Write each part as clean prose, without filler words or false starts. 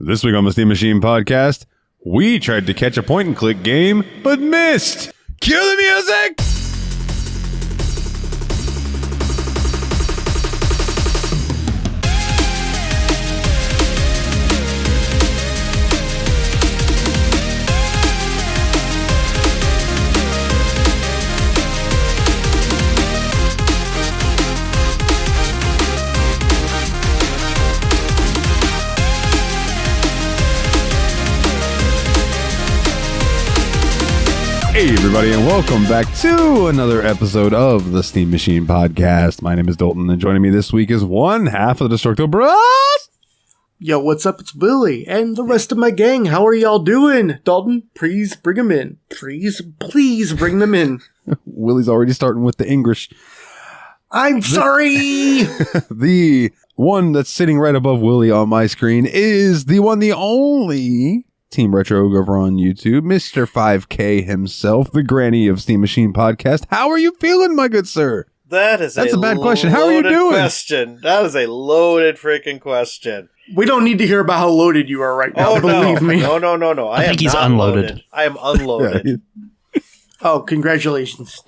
This week on the Steam Machine podcast, we tried to catch a point-and-click game, but missed. Cue the music! Hey everybody, and welcome back to another episode of the Steam Machine podcast. My name is Dalton, and joining me this week is one half of the Destructo Bros. Yo, what's up? It's Billy and the rest of my gang. How are y'all doing? Dalton, please bring them in. Please bring them in. Willie's already starting with the English. I'm sorry! The one that's sitting right above Willie on my screen is the one, the only Team Retro over on YouTube, Mr. 5K himself, the granny of Steam Machine podcast. How are you feeling, my good sir? That's a bad question. How are you doing? Question. That is a loaded freaking question. We don't need to hear about how loaded you are right now, believe me. No. I think he's unloaded. I am unloaded. Oh, congratulations.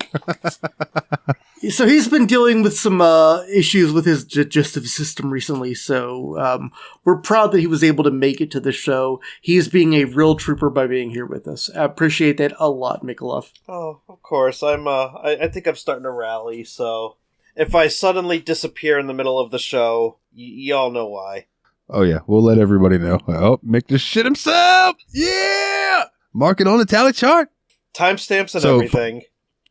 So he's been dealing with some issues with his digestive system recently, so we're proud that he was able to make it to the show. He is being a real trooper by being here with us. I appreciate that a lot, Mikolov. Oh, of course. I think I'm starting to rally, so if I suddenly disappear in the middle of the show, y'all know why. Oh yeah, we'll let everybody know. Oh, Mick just shit himself! Yeah! Mark it on the tally chart! Timestamps and everything.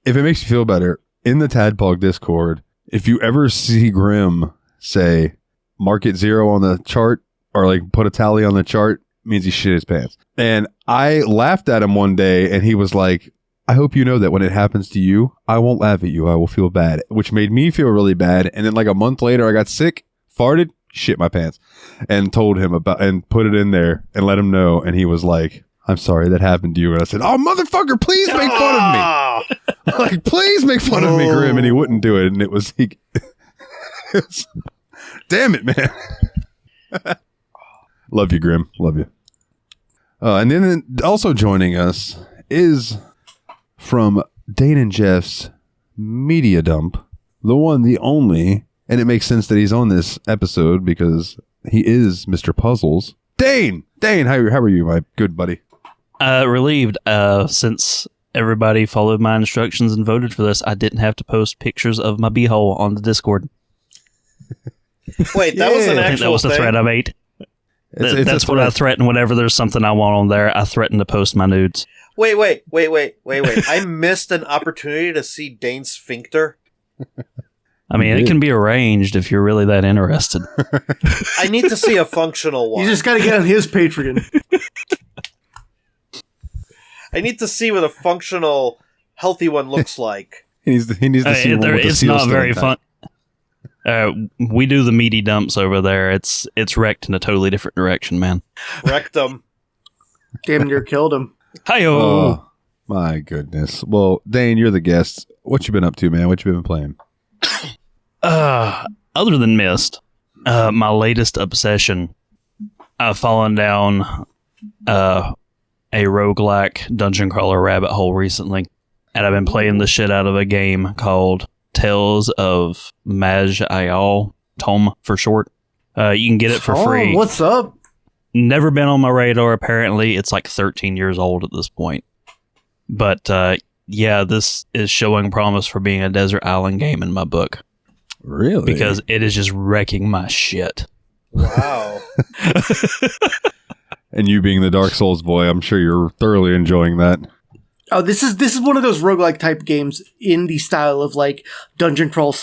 If it makes you feel better, in the Tadpog Discord, if you ever see Grim say, mark it 0 on the chart, or like put a tally on the chart, means he shit his pants. And I laughed at him one day, and he was like, I hope you know that when it happens to you, I won't laugh at you, I will feel bad. Which made me feel really bad. And then like a month later, I got sick, farted, shit my pants, and told him about, and put it in there, and let him know, and he was like, I'm sorry that happened to you. And I said, oh, motherfucker, please make fun of me. Like, please make fun of me, Grim. And he wouldn't do it. And it was, damn it, man. Love you, Grim. Love you. And then also joining us is from Dane and Jeff's Media Dump, the one, the only, and it makes sense that he's on this episode because he is Mr. Puzzles. Dane, how are you, my good buddy? Relieved, since everybody followed my instructions and voted for this, I didn't have to post pictures of my beehole on the Discord. Wait, that was an actual I think that was the threat I made. That's what I threaten whenever there's something I want on there. I threaten to post my nudes. Wait. I missed an opportunity to see Dane's sphincter. I mean, it can be arranged if you're really that interested. I need to see a functional one. You just got to get on his Patreon. I need to see what a functional, healthy one looks like. He needs to see one with the it's seal not still very intact. fun. We do the meaty dumps over there. It's wrecked in a totally different direction, man. Wrecked them. Damn near killed him. Hi-yo! Oh, my goodness. Well, Dane, you're the guest. What you been up to, man? What you been playing? Other than Myst, my latest obsession, I've fallen down a roguelike dungeon crawler rabbit hole recently, and I've been playing the shit out of a game called Tales of Maj-Ayal, Tome for short. You can get it for free. What's up? Never been on my radar, apparently. It's like 13 years old at this point. But yeah, this is showing promise for being a desert island game in my book. Really? Because it is just wrecking my shit. Wow. And you being the Dark Souls boy, I'm sure you're thoroughly enjoying that. Oh, this is one of those roguelike type games in the style of like Dungeon Crawl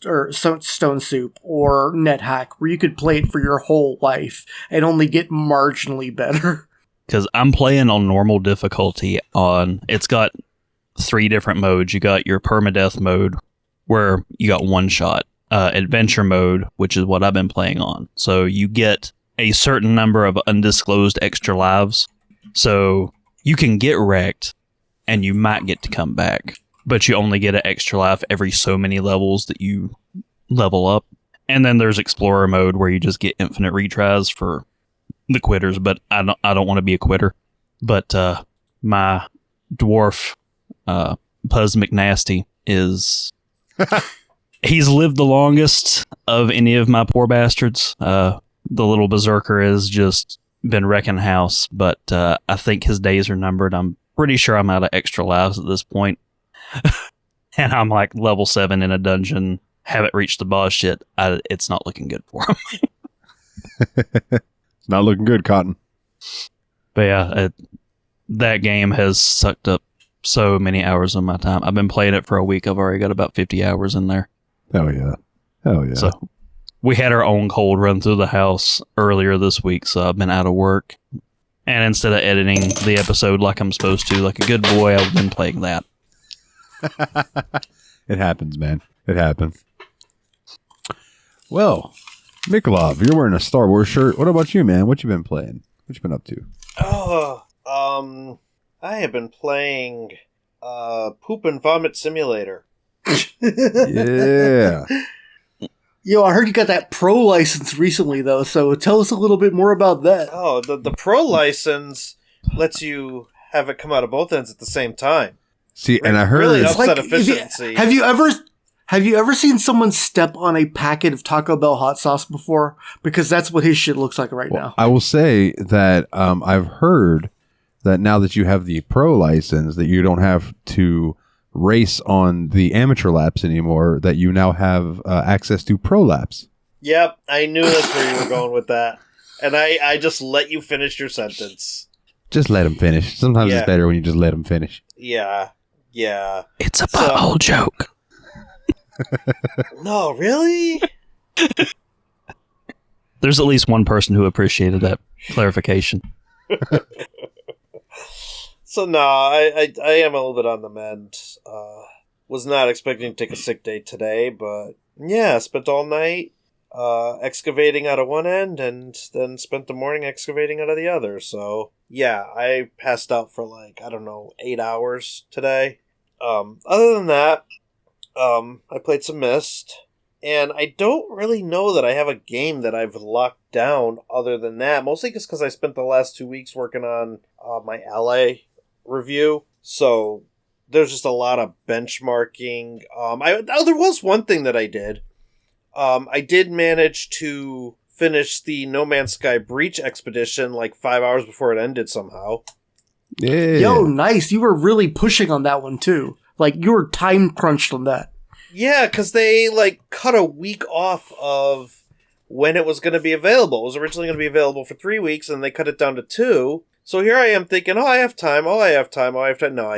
or Stone Soup or NetHack, where you could play it for your whole life and only get marginally better. Because I'm playing on normal difficulty it's got 3 different modes. You got your permadeath mode, where you got one shot. Adventure mode, which is what I've been playing on. So you get a certain number of undisclosed extra lives. So you can get wrecked and you might get to come back, but you only get an extra life every so many levels that you level up. And then there's Explorer mode, where you just get infinite retries for the quitters, but I don't want to be a quitter. But my dwarf, Puzz McNasty, is he's lived the longest of any of my poor bastards. The little berserker has just been wrecking house, but I think his days are numbered. I'm pretty sure I'm out of extra lives at this point. And I'm like level 7 in a dungeon, haven't reached the boss yet. It's not looking good for him. It's not looking good, Cotton. But yeah, that game has sucked up so many hours of my time. I've been playing it for a week. I've already got about 50 hours in there. Hell yeah. Hell yeah. So we had our own cold run through the house earlier this week, so I've been out of work. And instead of editing the episode like I'm supposed to, like a good boy, I've been playing that. It happens, man. It happens. Well, Mikolov, you're wearing a Star Wars shirt. What about you, man? What you been playing? What you been up to? I have been playing Poop and Vomit Simulator. Yeah. Yo, I heard you got that pro license recently, though, so tell us a little bit more about that. Oh, the pro license lets you have it come out of both ends at the same time. See, and I heard... Really It's ups that like, efficiency. have you ever seen someone step on a packet of Taco Bell hot sauce before? Because that's what his shit looks like right now. I will say that I've heard that now that you have the pro license, that you don't have to race on the amateur laps anymore, that you now have access to pro laps. Yep, I knew that's where you were going with that. And I just let you finish your sentence. Just let them finish. Sometimes Yeah. it's better when you just let them finish. Yeah. It's a butthole joke. No, really? There's at least one person who appreciated that clarification. So no, I am a little bit on the mend. Was not expecting to take a sick day today, but yeah, spent all night excavating out of one end and then spent the morning excavating out of the other. So yeah, I passed out for 8 hours today. Other than that, I played some Myst, and I don't really know that I have a game that I've locked down other than that, mostly just because I spent the last 2 weeks working on my Ally review, so there's just a lot of benchmarking. There was one thing that I did. I did manage to finish the No Man's Sky Breach expedition 5 hours before it ended somehow. Yeah. Yo, nice. You were really pushing on that one, too. You were time crunched on that. Yeah, because they cut a week off of when it was going to be available. It was originally going to be available for 3 weeks, and they cut it down to 2. So here I am thinking, I have time. No, I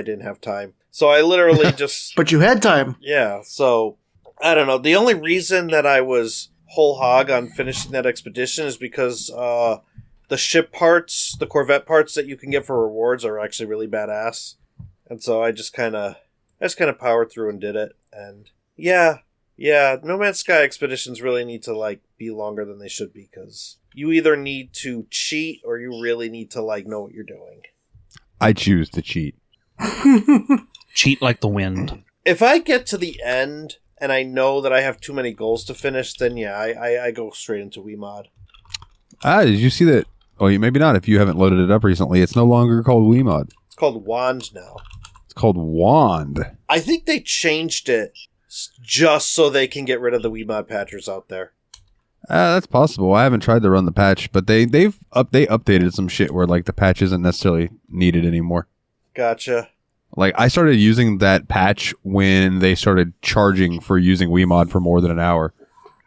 didn't have time. So I literally just... But you had time. Yeah, so I don't know. The only reason that I was whole hog on finishing that expedition is because the ship parts, the Corvette parts that you can get for rewards are actually really badass. And so I just kind of powered through and did it. And yeah, No Man's Sky expeditions really need to be longer than they should be, because you either need to cheat or you really need to know what you're doing. I choose to cheat. Cheat like the wind. If I get to the end and I know that I have too many goals to finish, then yeah, I go straight into Wiimod. Did you see that? Oh, maybe not if you haven't loaded it up recently. It's no longer called Wiimod. It's called Wand now. It's called Wand. I think they changed it just so they can get rid of the Wiimod patchers out there. That's possible. I haven't tried to run the patch, but they updated some shit where the patch isn't necessarily needed anymore. Gotcha. I started using that patch when they started charging for using Wiimod for more than an hour.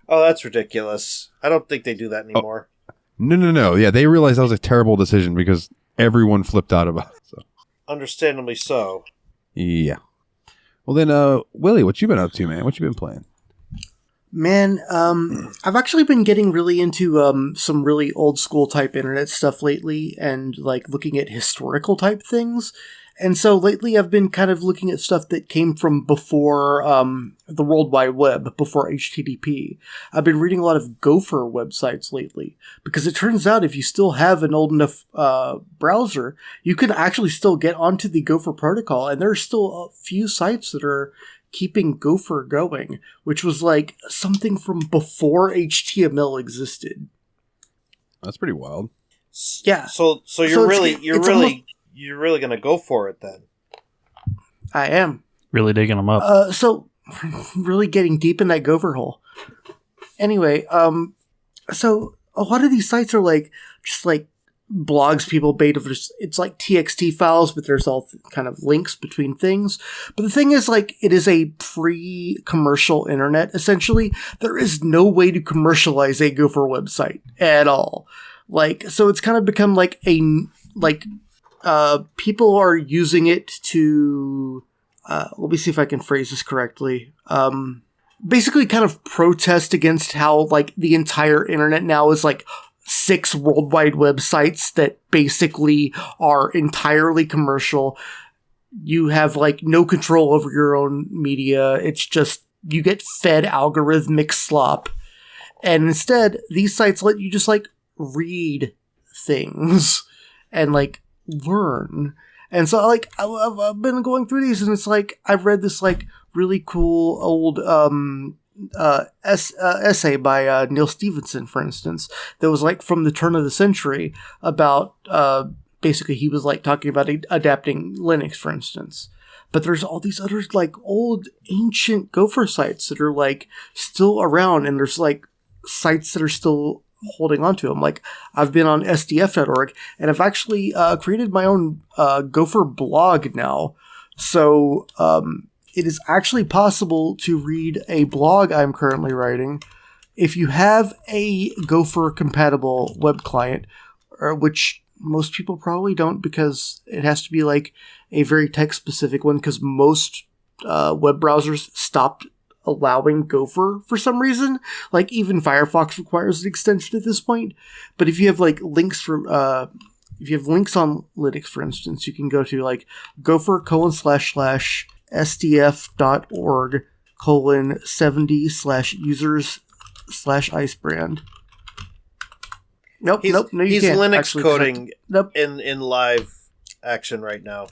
Oh, that's ridiculous. I don't think they do that anymore. No. Yeah, they realized that was a terrible decision because everyone flipped out about it. So. Understandably so. Yeah. Well then, Willie, what you been up to, man? What you been playing? Man, I've actually been getting really into some really old school type internet stuff lately, and looking at historical type things. And so lately I've been kind of looking at stuff that came from before the World Wide Web, before HTTP. I've been reading a lot of Gopher websites lately, because it turns out if you still have an old enough browser, you can actually still get onto the Gopher protocol, and there are still a few sites that are keeping Gopher going, which was something from before HTML existed. That's pretty wild. Yeah. So So you're it's- you're it's really gonna go for it then. I am. Really digging them up. So really getting deep in that gopher hole. Anyway, so a lot of these sites are like just like blogs people made of just, it's like TXT files, but there's all kind of links between things. But the thing is, like, it is a pre-commercial internet, essentially. There is no way to commercialize a Gopher website at all. Like, so it's kind of become like people are using it to, let me see if I can phrase this correctly. Basically kind of protest against how, like, the entire internet now is like 6 worldwide websites that basically are entirely commercial. You have like no control over your own media. It's just, you get fed algorithmic slop. And instead, these sites let you just like read things and like learn. And so like, I've been going through these and it's like, I've read this like really cool old, essay by Neil Stephenson, for instance, that was like from the turn of the century about basically he was like talking about adapting Linux, for instance. But there's all these other like old ancient Gopher sites that are like still around, and there's like sites that are still holding on to them. Like I've been on sdf.org and I've actually created my own Gopher blog now. So it is actually possible to read a blog I'm currently writing if you have a Gopher compatible web client, which most people probably don't, because it has to be like a very text specific one, because most web browsers stopped allowing Gopher for some reason. Like even Firefox requires an extension at this point. But if you have like links from if you have links on Linux, for instance, you can go to like gopher://sdf.org:70/users/icebrand. Nope, He's Linux actually, coding nope. in live action right now.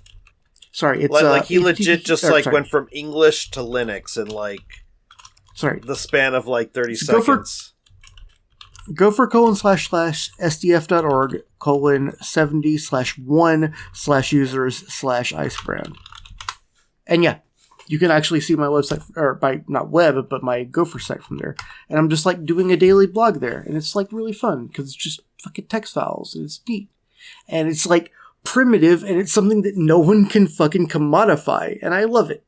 Sorry, it's Like he legit just like sorry. went from English to Linux in like the span of like 30 seconds. gopher://sdf.org:70/1/users/icebrand. And yeah, you can actually see my website, or my, not web, but my Gopher site from there. And I'm just like doing a daily blog there. And it's like really fun because it's just fucking text files. And it's neat. And it's like primitive, and it's something that no one can fucking commodify. And I love it.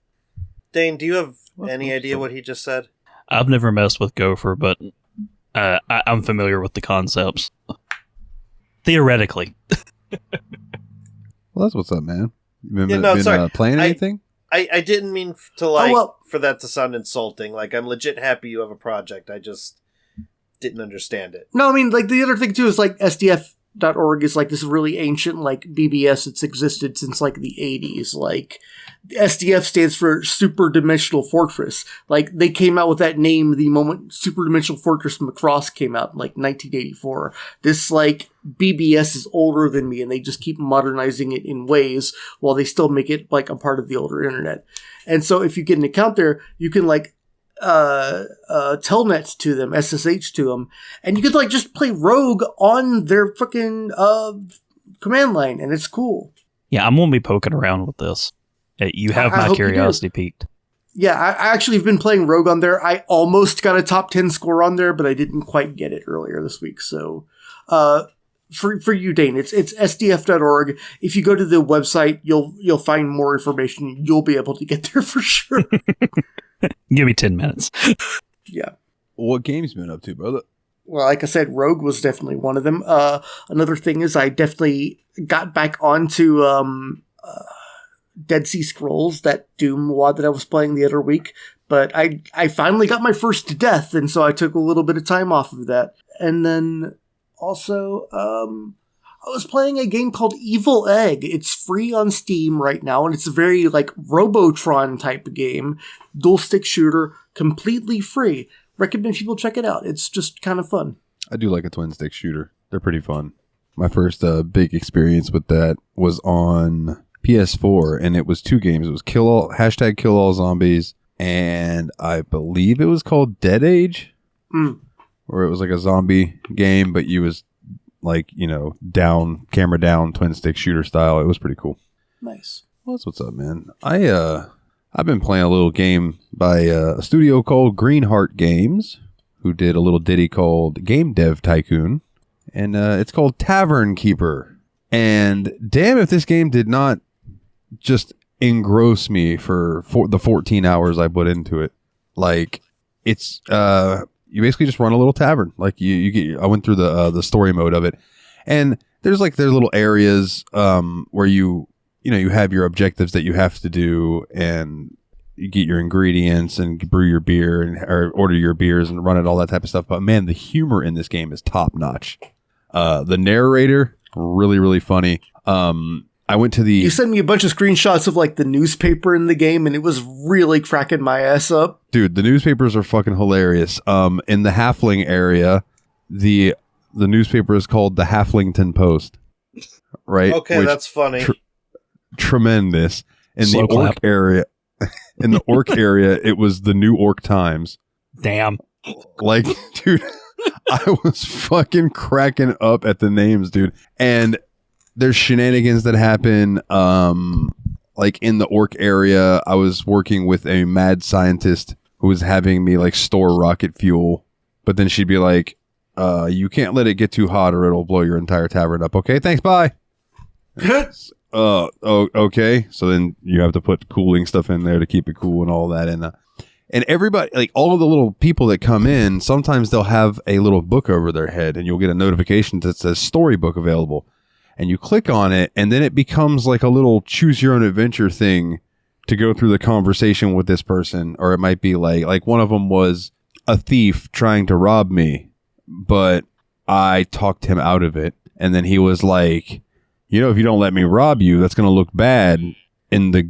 Dane, do you have any idea what he just said? I've never messed with Gopher, but I'm familiar with the concepts. Theoretically. Well, that's what's up, man. You been, sorry. playing anything? I didn't mean to for that to sound insulting. Like, I'm legit happy you have a project. I just didn't understand it. No, I mean, like, the other thing, too, is, like, SDF.org is, like, this really ancient, like, BBS that's existed since, like, the 80s. Like, SDF stands for Super Dimensional Fortress. Like, they came out with that name the moment Super Dimensional Fortress Macross came out in, like, 1984. This, like, BBS is older than me, and they just keep modernizing it in ways while they still make it, like, a part of the older internet. And so if you get an account there, you can, like, telnet to them, SSH to them, and you could like just play Rogue on their fucking command line, and it's cool. Yeah, I'm gonna be poking around with this. You have my curiosity piqued. Yeah, I actually have been playing Rogue on there. I almost got a top 10 score on there, but I didn't quite get it earlier this week. So, for you, Dane, it's sdf.org. If you go to the website, you'll find more information. You'll be able to get there for sure. Give me 10 minutes. Yeah. What games you been up to, brother? Well, like I said, Rogue was definitely one of them. Another thing is I definitely got back onto Dead Sea Scrolls, that Doom WoD that I was playing the other week. But I finally got my first death, and so I took a little bit of time off of that. And then also, I was playing a game called Evil Egg. It's free on Steam right now, and it's a very, like, Robotron type game. Dual stick shooter, completely free. Recommend people check it out. It's just kind of fun. I do like a twin stick shooter. They're pretty fun. My first big experience with that was on PS4, and it was 2 games. It was Kill All Zombies, and I believe it was called Dead Age, where it was like a zombie game, but you was like, down, camera down, twin stick shooter style. It was pretty cool. Nice. Well, that's what's up, man. I've been playing a little game by a studio called Greenheart Games, who did a little ditty called Game Dev Tycoon, and it's called Tavern Keeper. And damn if this game did not just engross me for the 14 hours I put into it. Like, it's you basically just run a little tavern. Like you get. I went through the story mode of it, and there's little areas where you have your objectives that you have to do, and you get your ingredients and brew your beer or order your beers and run it, all that type of stuff. But man, the humor in this game is top notch. The narrator, really, really funny. I went to the... You sent me a bunch of screenshots of like the newspaper in the game, and it was really cracking my ass up. Dude, the newspapers are fucking hilarious. In the Halfling area, the newspaper is called the Halflington Post. Right? Okay, that's funny. Tremendous. In Slow the Orc clap. area... In the Orc area, it was the New Orc Times. Damn. Like, dude, I was fucking cracking up at the names, dude. And there's shenanigans that happen. Like in the Orc area, I was working with a mad scientist who was having me like store rocket fuel, but then she'd be like, "You can't let it get too hot, or it'll blow your entire tavern up." Okay, thanks, bye. Okay. So then you have to put cooling stuff in there to keep it cool and all that. And everybody, like all of the little people that come in, sometimes they'll have a little book over their head, and you'll get a notification that says storybook available. And you click on it, and then it becomes like a little choose your own adventure thing to go through the conversation with this person. Or it might be like one of them was a thief trying to rob me, but I talked him out of it. And then he was like, if you don't let me rob you, that's going to look bad in the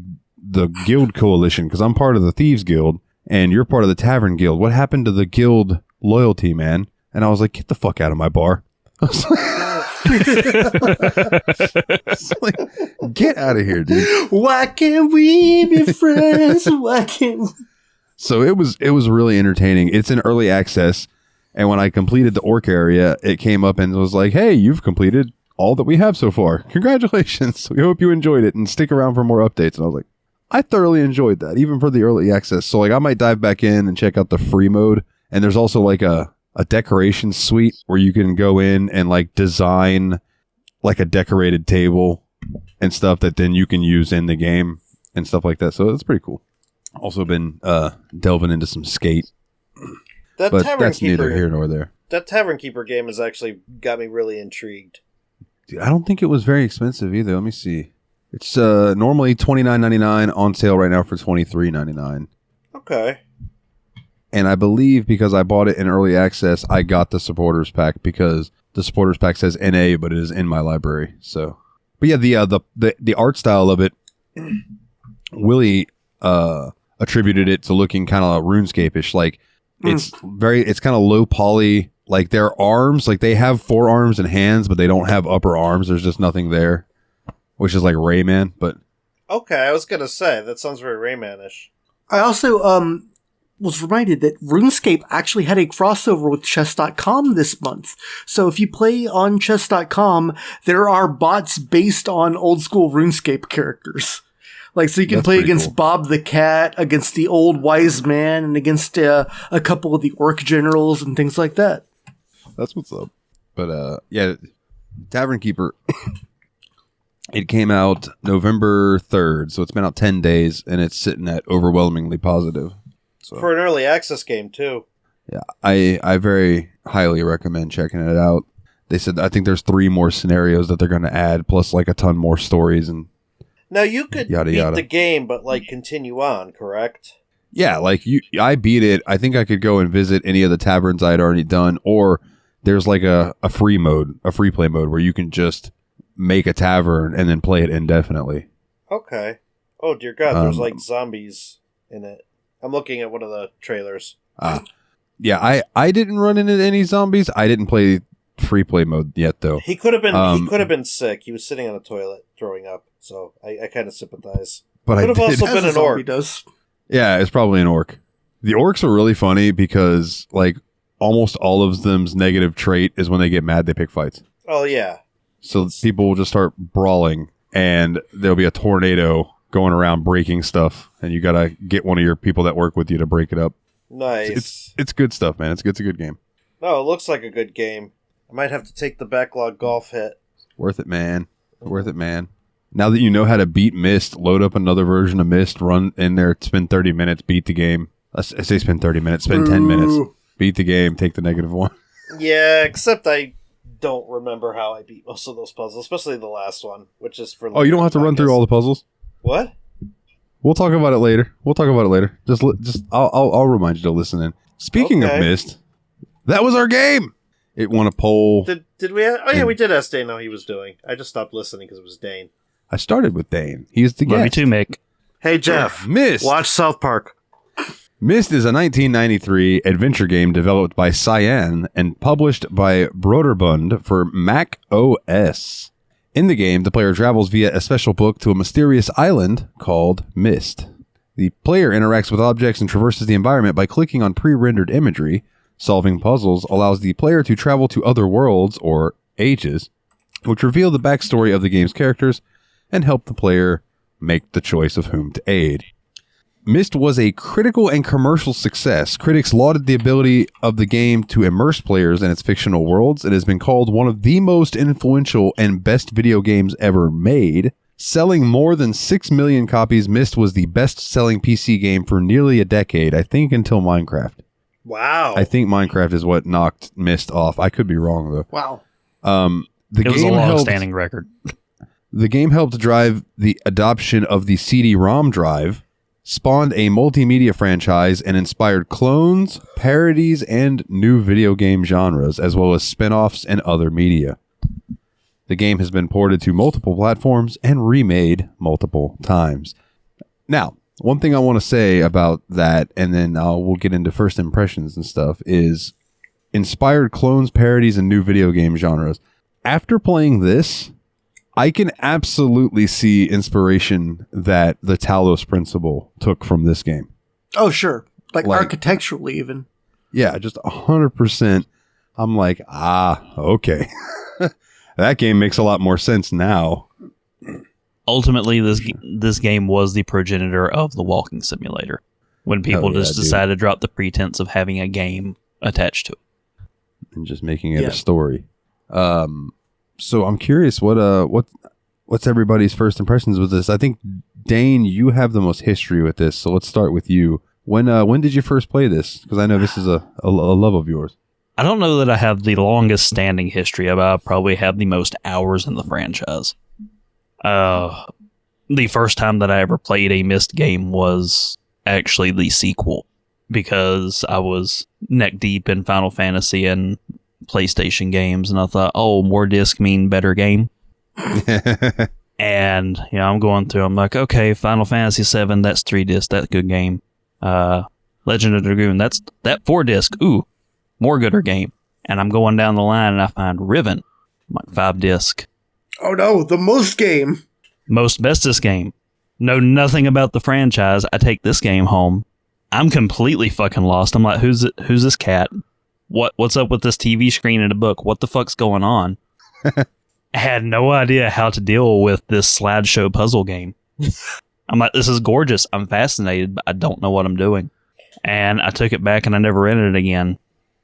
guild coalition, because I'm part of the Thieves Guild and you're part of the Tavern Guild. What happened to the guild loyalty, man? And I was like, get the fuck out of my bar. I was like, get out of here, dude. Why can't we be friends? Why can't... So it was really entertaining. It's in early access. And when I completed the Orc area, it came up and was like, hey, you've completed all that we have so far. Congratulations. We hope you enjoyed it and stick around for more updates. And I was like, I thoroughly enjoyed that, even for the early access. So like I might dive back in and check out the free mode. And there's also like a decoration suite where you can go in and like design like a decorated table and stuff that then you can use in the game and stuff like that. So that's pretty cool. Also been delving into some Skate. But that's neither here nor there. That Tavern Keeper game has actually got me really intrigued. Dude, I don't think it was very expensive either. Let me see. It's normally $29.99, on sale right now for $23.99. Okay. And I believe because I bought it in early access, I got the supporters pack because the supporters pack says NA, but it is in my library. So, but yeah, the art style of it, Willie attributed it to looking kind of RuneScape-ish. Like it's kind of low poly. Like their arms, like they have forearms and hands, but they don't have upper arms. There's just nothing there, which is like Rayman. But okay, I was gonna say that sounds very Rayman-ish. I also was reminded that RuneScape actually had a crossover with chess.com this month. So if you play on chess.com, there are bots based on old school RuneScape characters. Like, so you can play against cool. Bob the Cat, against the Old Wise Man, and against a couple of the Orc generals and things like that. That's what's up. But yeah, Tavern Keeper, it came out November 3rd, so it's been out 10 days, and it's sitting at overwhelmingly positive. So, for an early access game, too. Yeah, I very highly recommend checking it out. They said, I think there's 3 more scenarios that they're going to add, plus like a ton more stories and now you could yada, beat yada. the game, but like continue on, correct? Yeah, like I beat it. I think I could go and visit any of the taverns I'd already done, or there's like a free mode, a free play mode where you can just make a tavern and then play it indefinitely. Okay. Oh dear God, there's like zombies in it. I'm looking at one of the trailers. Yeah, I didn't run into any zombies. I didn't play free play mode yet, though. He could have been. He could have been sick. He was sitting on a toilet throwing up. So I kind of sympathize. But could have also been an orc. Does. Yeah, it's probably an orc. The orcs are really funny because like almost all of them's negative trait is when they get mad they pick fights. Oh, yeah. So people will just start brawling, and there'll be a tornado going around breaking stuff, and you gotta get one of your people that work with you to break it up. Nice. It's good stuff, man. It's a good game. Oh, it looks like a good game. I might have to take the backlog golf hit. Worth it, man. Worth it, man. Now that you know how to beat Myst, load up another version of Myst, run in there, spend 30 minutes, beat the game. I say spend 30 minutes, spend 10 minutes, beat the game, take the -1. Yeah, except I don't remember how I beat most of those puzzles, especially the last one, which is for... Oh, you don't have to run through all the puzzles? What? We'll talk about it later. I'll remind you to listen in. Speaking of Myst, that was our game. It won a poll. Did we? We did ask Dane how he was doing. I just stopped listening because it was Dane. I started with Dane. He's the guest. Love you too, Mick. Hey, Jeff. Myst. Watch South Park. Myst is a 1993 adventure game developed by CYAN and published by Broderbund for Mac OS. In the game, the player travels via a special book to a mysterious island called Myst. The player interacts with objects and traverses the environment by clicking on pre-rendered imagery. Solving puzzles allows the player to travel to other worlds, or ages, which reveal the backstory of the game's characters and help the player make the choice of whom to aid. Myst was a critical and commercial success. Critics lauded the ability of the game to immerse players in its fictional worlds. It has been called one of the most influential and best video games ever made. Selling more than 6 million copies, Myst was the best-selling PC game for nearly a decade, I think until Minecraft. Wow. I think Minecraft is what knocked Myst off. I could be wrong, though. Wow. It was a long-standing record. The game helped drive the adoption of the CD-ROM drive, spawned a multimedia franchise, and inspired clones, parodies, and new video game genres, as well as spin-offs and other media. The game has been ported to multiple platforms and remade multiple times. Now, one thing I want to say about that, and then we'll get into first impressions and stuff, is inspired clones, parodies, and new video game genres. After playing this, I can absolutely see inspiration that the Talos Principle took from this game. Oh, sure. Like architecturally, even. Yeah, just 100%. I'm like, okay. That game makes a lot more sense now. Ultimately, this game was the progenitor of the walking simulator. When people decided to drop the pretense of having a game attached to it. And just making it a story. So I'm curious, what's everybody's first impressions with this? I think, Dane, you have the most history with this, so let's start with you. When did you first play this? Because I know this is a love of yours. I don't know that I have the longest standing history, but I probably have the most hours in the franchise. The first time that I ever played a Myst game was actually the sequel, because I was neck deep in Final Fantasy and PlayStation games, and I thought, more disc mean better game. And I'm going through, I'm like, okay, Final Fantasy 7, that's 3 disc, that's a good game. Legend of Dragoon, that 4 disc, ooh, more gooder game. And I'm going down the line and I find Riven, I'm like 5 disc. Oh no, the most game. Most bestest game. Know nothing about the franchise. I take this game home. I'm completely fucking lost. I'm like, who's this cat? What's up with this TV screen and a book? What the fuck's going on? I had no idea how to deal with this slideshow puzzle game. I'm like, this is gorgeous. I'm fascinated, but I don't know what I'm doing. And I took it back and I never rented it again.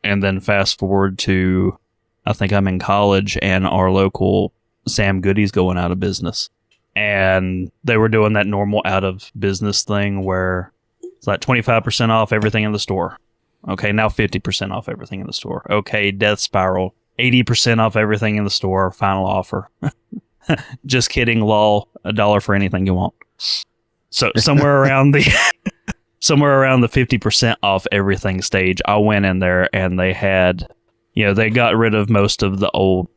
And then fast forward to, I think I'm in college and our local Sam Goody's going out of business. And they were doing that normal out of business thing where it's like 25% off everything in the store. Okay, now 50% off everything in the store. Okay, Death Spiral, 80% off everything in the store, final offer. Just kidding, lol, $1 for anything you want. So somewhere around the 50% off everything stage, I went in there and they had, they got rid of most of the old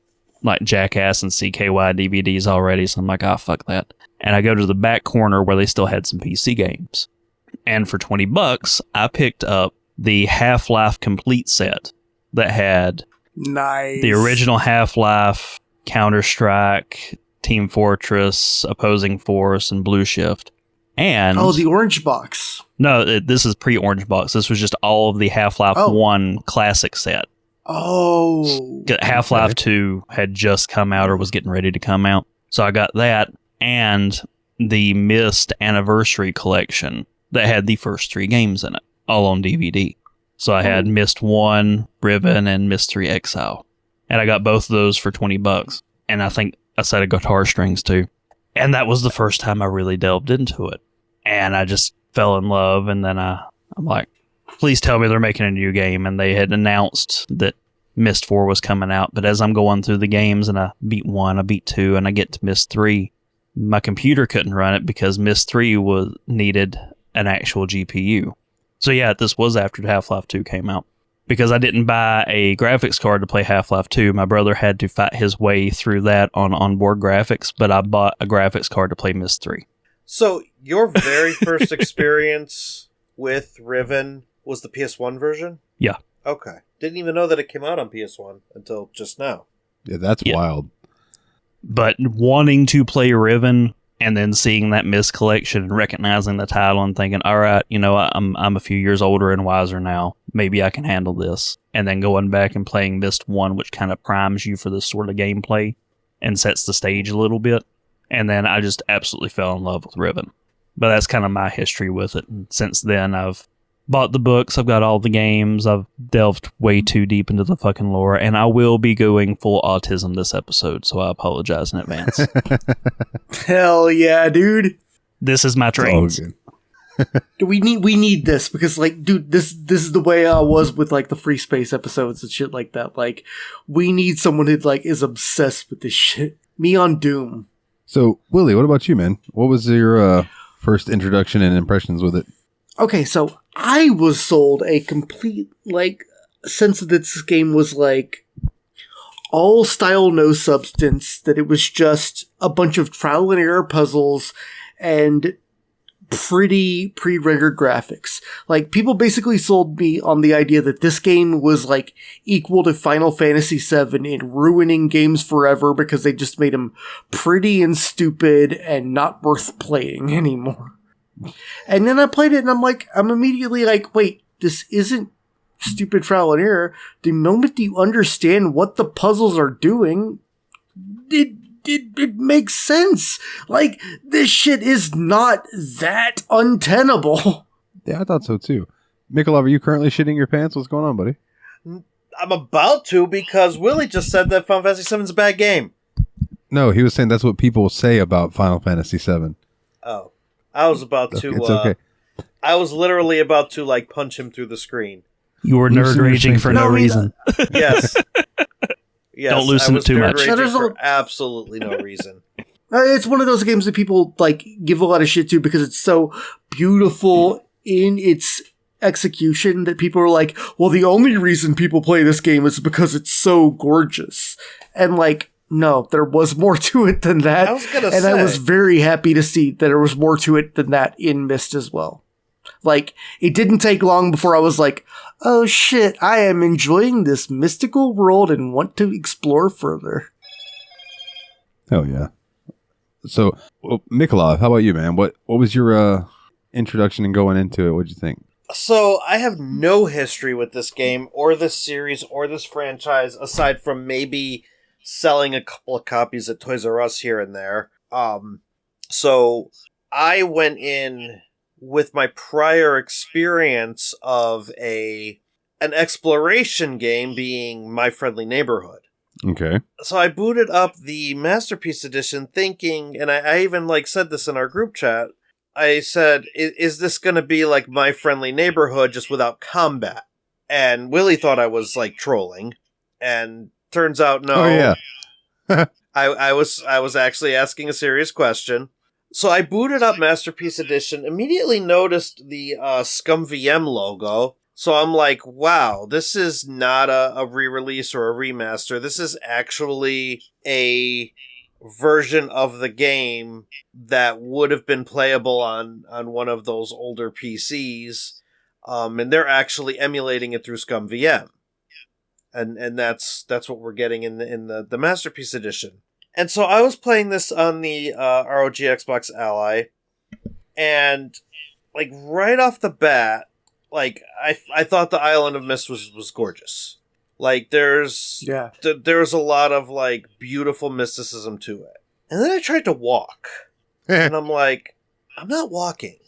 like Jackass and CKY DVDs already, so I'm like, fuck that. And I go to the back corner where they still had some PC games. And for $20, I picked up the Half-Life Complete set that had the original Half-Life, Counter-Strike, Team Fortress, Opposing Force, and Blue Shift. And the orange box. No, this is pre-orange box. This was just all of the Half-Life 1 classic set. Oh. Half-Life 2 had just come out or was getting ready to come out. So I got that and the Myst Anniversary Collection that had the first 3 games in it, all on DVD. So I had Myst 1, Riven, and Myst 3 Exile. And I got both of those for $20. And I think a set of guitar strings too. And that was the first time I really delved into it. And I just fell in love. And then I'm like, please tell me they're making a new game. And they had announced that Myst 4 was coming out. But as I'm going through the games and I beat 1, I beat 2, and I get to Myst 3, my computer couldn't run it because Myst 3 needed an actual GPU. So yeah, this was after Half-Life 2 came out. Because I didn't buy a graphics card to play Half-Life 2, my brother had to fight his way through that on onboard graphics, but I bought a graphics card to play Myst 3. So, your very first experience with Riven was the PS1 version? Yeah. Okay. Didn't even know that it came out on PS1 until just now. Yeah, that's wild. But wanting to play Riven and then seeing that Myst collection and recognizing the title and thinking, all right, I'm a few years older and wiser now. Maybe I can handle this. And then going back and playing Myst 1, which kind of primes you for this sort of gameplay and sets the stage a little bit. And then I just absolutely fell in love with Riven. But that's kind of my history with it. And since then, I've bought the books. I've got all the games. I've delved way too deep into the fucking lore. And I will be going full autism this episode, so I apologize in advance. Hell yeah, dude. This is my trains. We need this because, like, dude, this is the way I was with, like, the Free Space episodes and shit like that. Like, we need someone who, like, is obsessed with this shit. Me on Doom. So, Willie, what about you, man? What was your first introduction and impressions with it? Okay, so I was sold a complete, like, sense that this game was, like, all style, no substance, that it was just a bunch of trial and error puzzles and pretty pre-rendered graphics. Like, people basically sold me on the idea that this game was, like, equal to Final Fantasy VII in ruining games forever because they just made them pretty and stupid and not worth playing anymore. And then I played it and I'm immediately like, wait, this isn't stupid trial and error. The moment you understand what the puzzles are doing, it makes sense. Like, this shit is not that untenable. Yeah, I thought so too. Mikolov, are you currently shitting your pants? What's going on, buddy? I'm about to because Willie just said that Final Fantasy VII is a bad game. No, he was saying that's what people say about Final Fantasy VII. Oh. I was about to... It's okay. I was literally about to, like, punch him through the screen. You were nerd raging for no reason. Yes. Yes. Don't loosen it too much. For absolutely no reason. It's one of those games that people, like, give a lot of shit to because it's so beautiful in its execution that people are like, well, the only reason people play this game is because it's so gorgeous. And, like, no, there was more to it than that. I was very happy to see that there was more to it than that in Myst as well. Like, it didn't take long before I was like, oh shit, I am enjoying this mystical world and want to explore further. Oh yeah. So, Mikolov, how about you, man? What was your introduction and going into it? What'd you think? So, I have no history with this game or this series or this franchise aside from maybe selling a couple of copies at Toys R Us here and there. So I went in with my prior experience of an exploration game being My Friendly Neighborhood. Okay. So I booted up the Masterpiece Edition thinking, and I even like said this in our group chat, I said, is this going to be like My Friendly Neighborhood just without combat? And Willie thought I was like trolling, and turns out no. Oh yeah. I was actually asking a serious question. So I booted up Masterpiece Edition, immediately noticed the ScumVM logo. So I'm like, wow, this is not a re-release or a remaster. This is actually a version of the game that would have been playable on one of those older PCs. And they're actually emulating it through ScumVM. And that's what we're getting in the Masterpiece Edition. And so I was playing this on the ROG Xbox Ally, and like right off the bat, like I thought the Island of Myst was gorgeous. Like there's Yeah. there's a lot of like beautiful mysticism to it. And then I tried to walk. And I'm like, I'm not walking.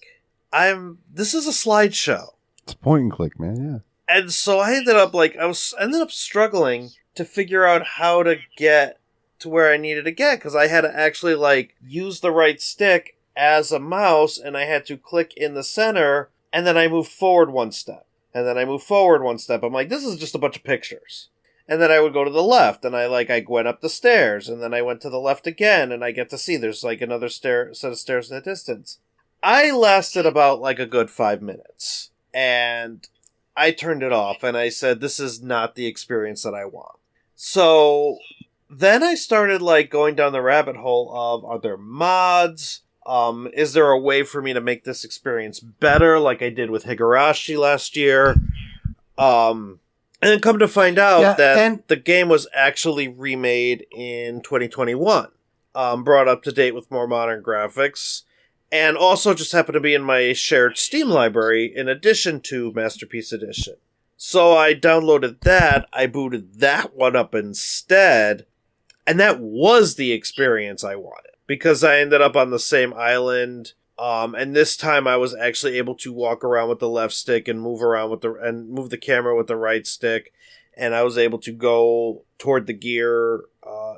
This is a slideshow. It's point and click, man. Yeah. And so I ended up struggling to figure out how to get to where I needed to get, because I had to actually like use the right stick as a mouse, and I had to click in the center, and then I moved forward one step, and then I moved forward one step. I'm like, this is just a bunch of pictures. And then I would go to the left, and I went up the stairs, and then I went to the left again, and I get to see there's like another set of stairs in the distance. I lasted about like a good 5 minutes, and I turned it off, and I said, this is not the experience that I want. So then I started like going down the rabbit hole of, are there mods? Is there a way for me to make this experience better, like I did with Higurashi last year? And then come to find out that the game was actually remade in 2021, brought up to date with more modern graphics, and also just happened to be in my shared Steam library in addition to Masterpiece Edition. So I downloaded that, I booted that one up instead, and that was the experience I wanted, because I ended up on the same island, and this time I was actually able to walk around with the left stick and move around move the camera with the right stick, and I was able to go toward the gear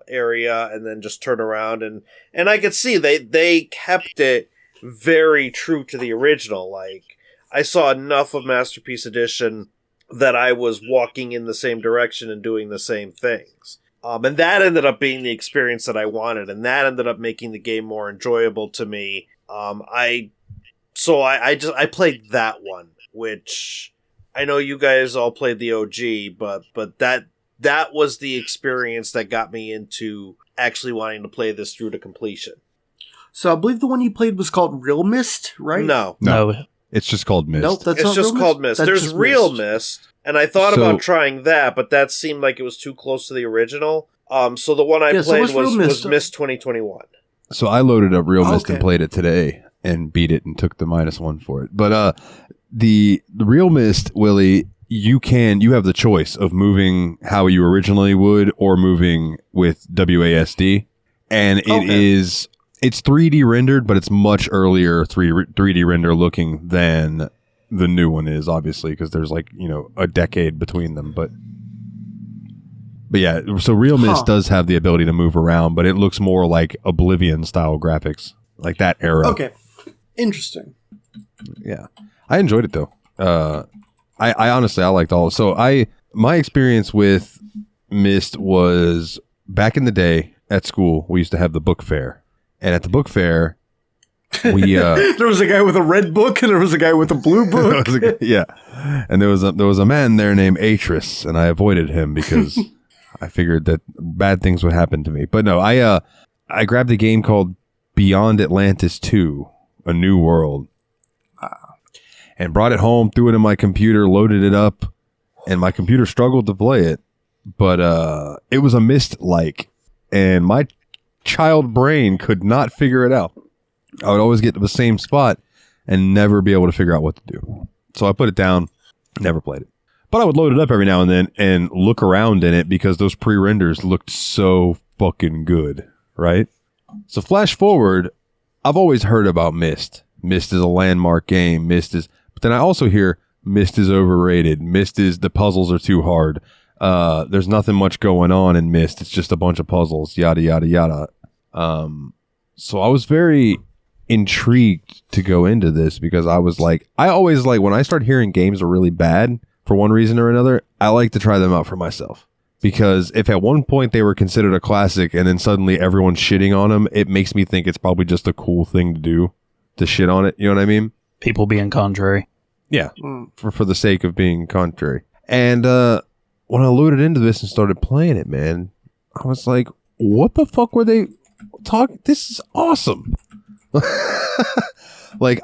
area and then just turn around, and I could see they kept it very true to the original. Like, I saw enough of Masterpiece Edition that I was walking in the same direction and doing the same things. And that ended up being the experience that I wanted, and that ended up making the game more enjoyable to me. I played that one, which I know you guys all played the OG, but that was the experience that got me into actually wanting to play this through to completion. So I believe the one you played was called Real Myst, right? No. It's just called Myst. Nope, that's it's not just Real called Myst. Myst. There's Real Myst, and I thought about trying that, but that seemed like it was too close to the original. So the one I played was Myst 2021. So I loaded up Real Myst and played it today and beat it and took the -1 for it. But the Real Myst, Willie, you have the choice of moving how you originally would or moving with WASD, and it's 3D rendered, but it's much earlier 3D render looking than the new one is, obviously, because there's like, a decade between them. But yeah, so Real Myst does have the ability to move around, but it looks more like Oblivion style graphics, like that era. Okay, interesting. Yeah, I enjoyed it though. I honestly, I liked all. So my experience with Myst was back in the day at school. We used to have the book fair. And at the book fair, we there was a guy with a red book and there was a guy with a blue book. Yeah, and there was a man there named Atris, and I avoided him because I figured that bad things would happen to me. But no, I grabbed a game called Beyond Atlantis 2: A New World, and brought it home, threw it in my computer, loaded it up, and my computer struggled to play it, but it was a Myst-like, and my child brain could not figure it out. I would always get to the same spot and never be able to figure out what to do. So I put it down, never played it. But I would load it up every now and then and look around in it because those pre-renders looked so fucking good, right? So flash forward, I've always heard about Myst. Myst is a landmark game. But then I also hear Myst is overrated. The puzzles are too hard. There's nothing much going on in Myst. It's just a bunch of puzzles, yada, yada, yada. So I was very intrigued to go into this because I always like when I start hearing games are really bad for one reason or another, I like to try them out for myself. Because if at one point they were considered a classic and then suddenly everyone's shitting on them, it makes me think it's probably just a cool thing to do, to shit on it. You know what I mean? People being contrary. Yeah, for the sake of being contrary. And when I loaded into this and started playing it, man, I was like, what the fuck were they talking? This is awesome. Like,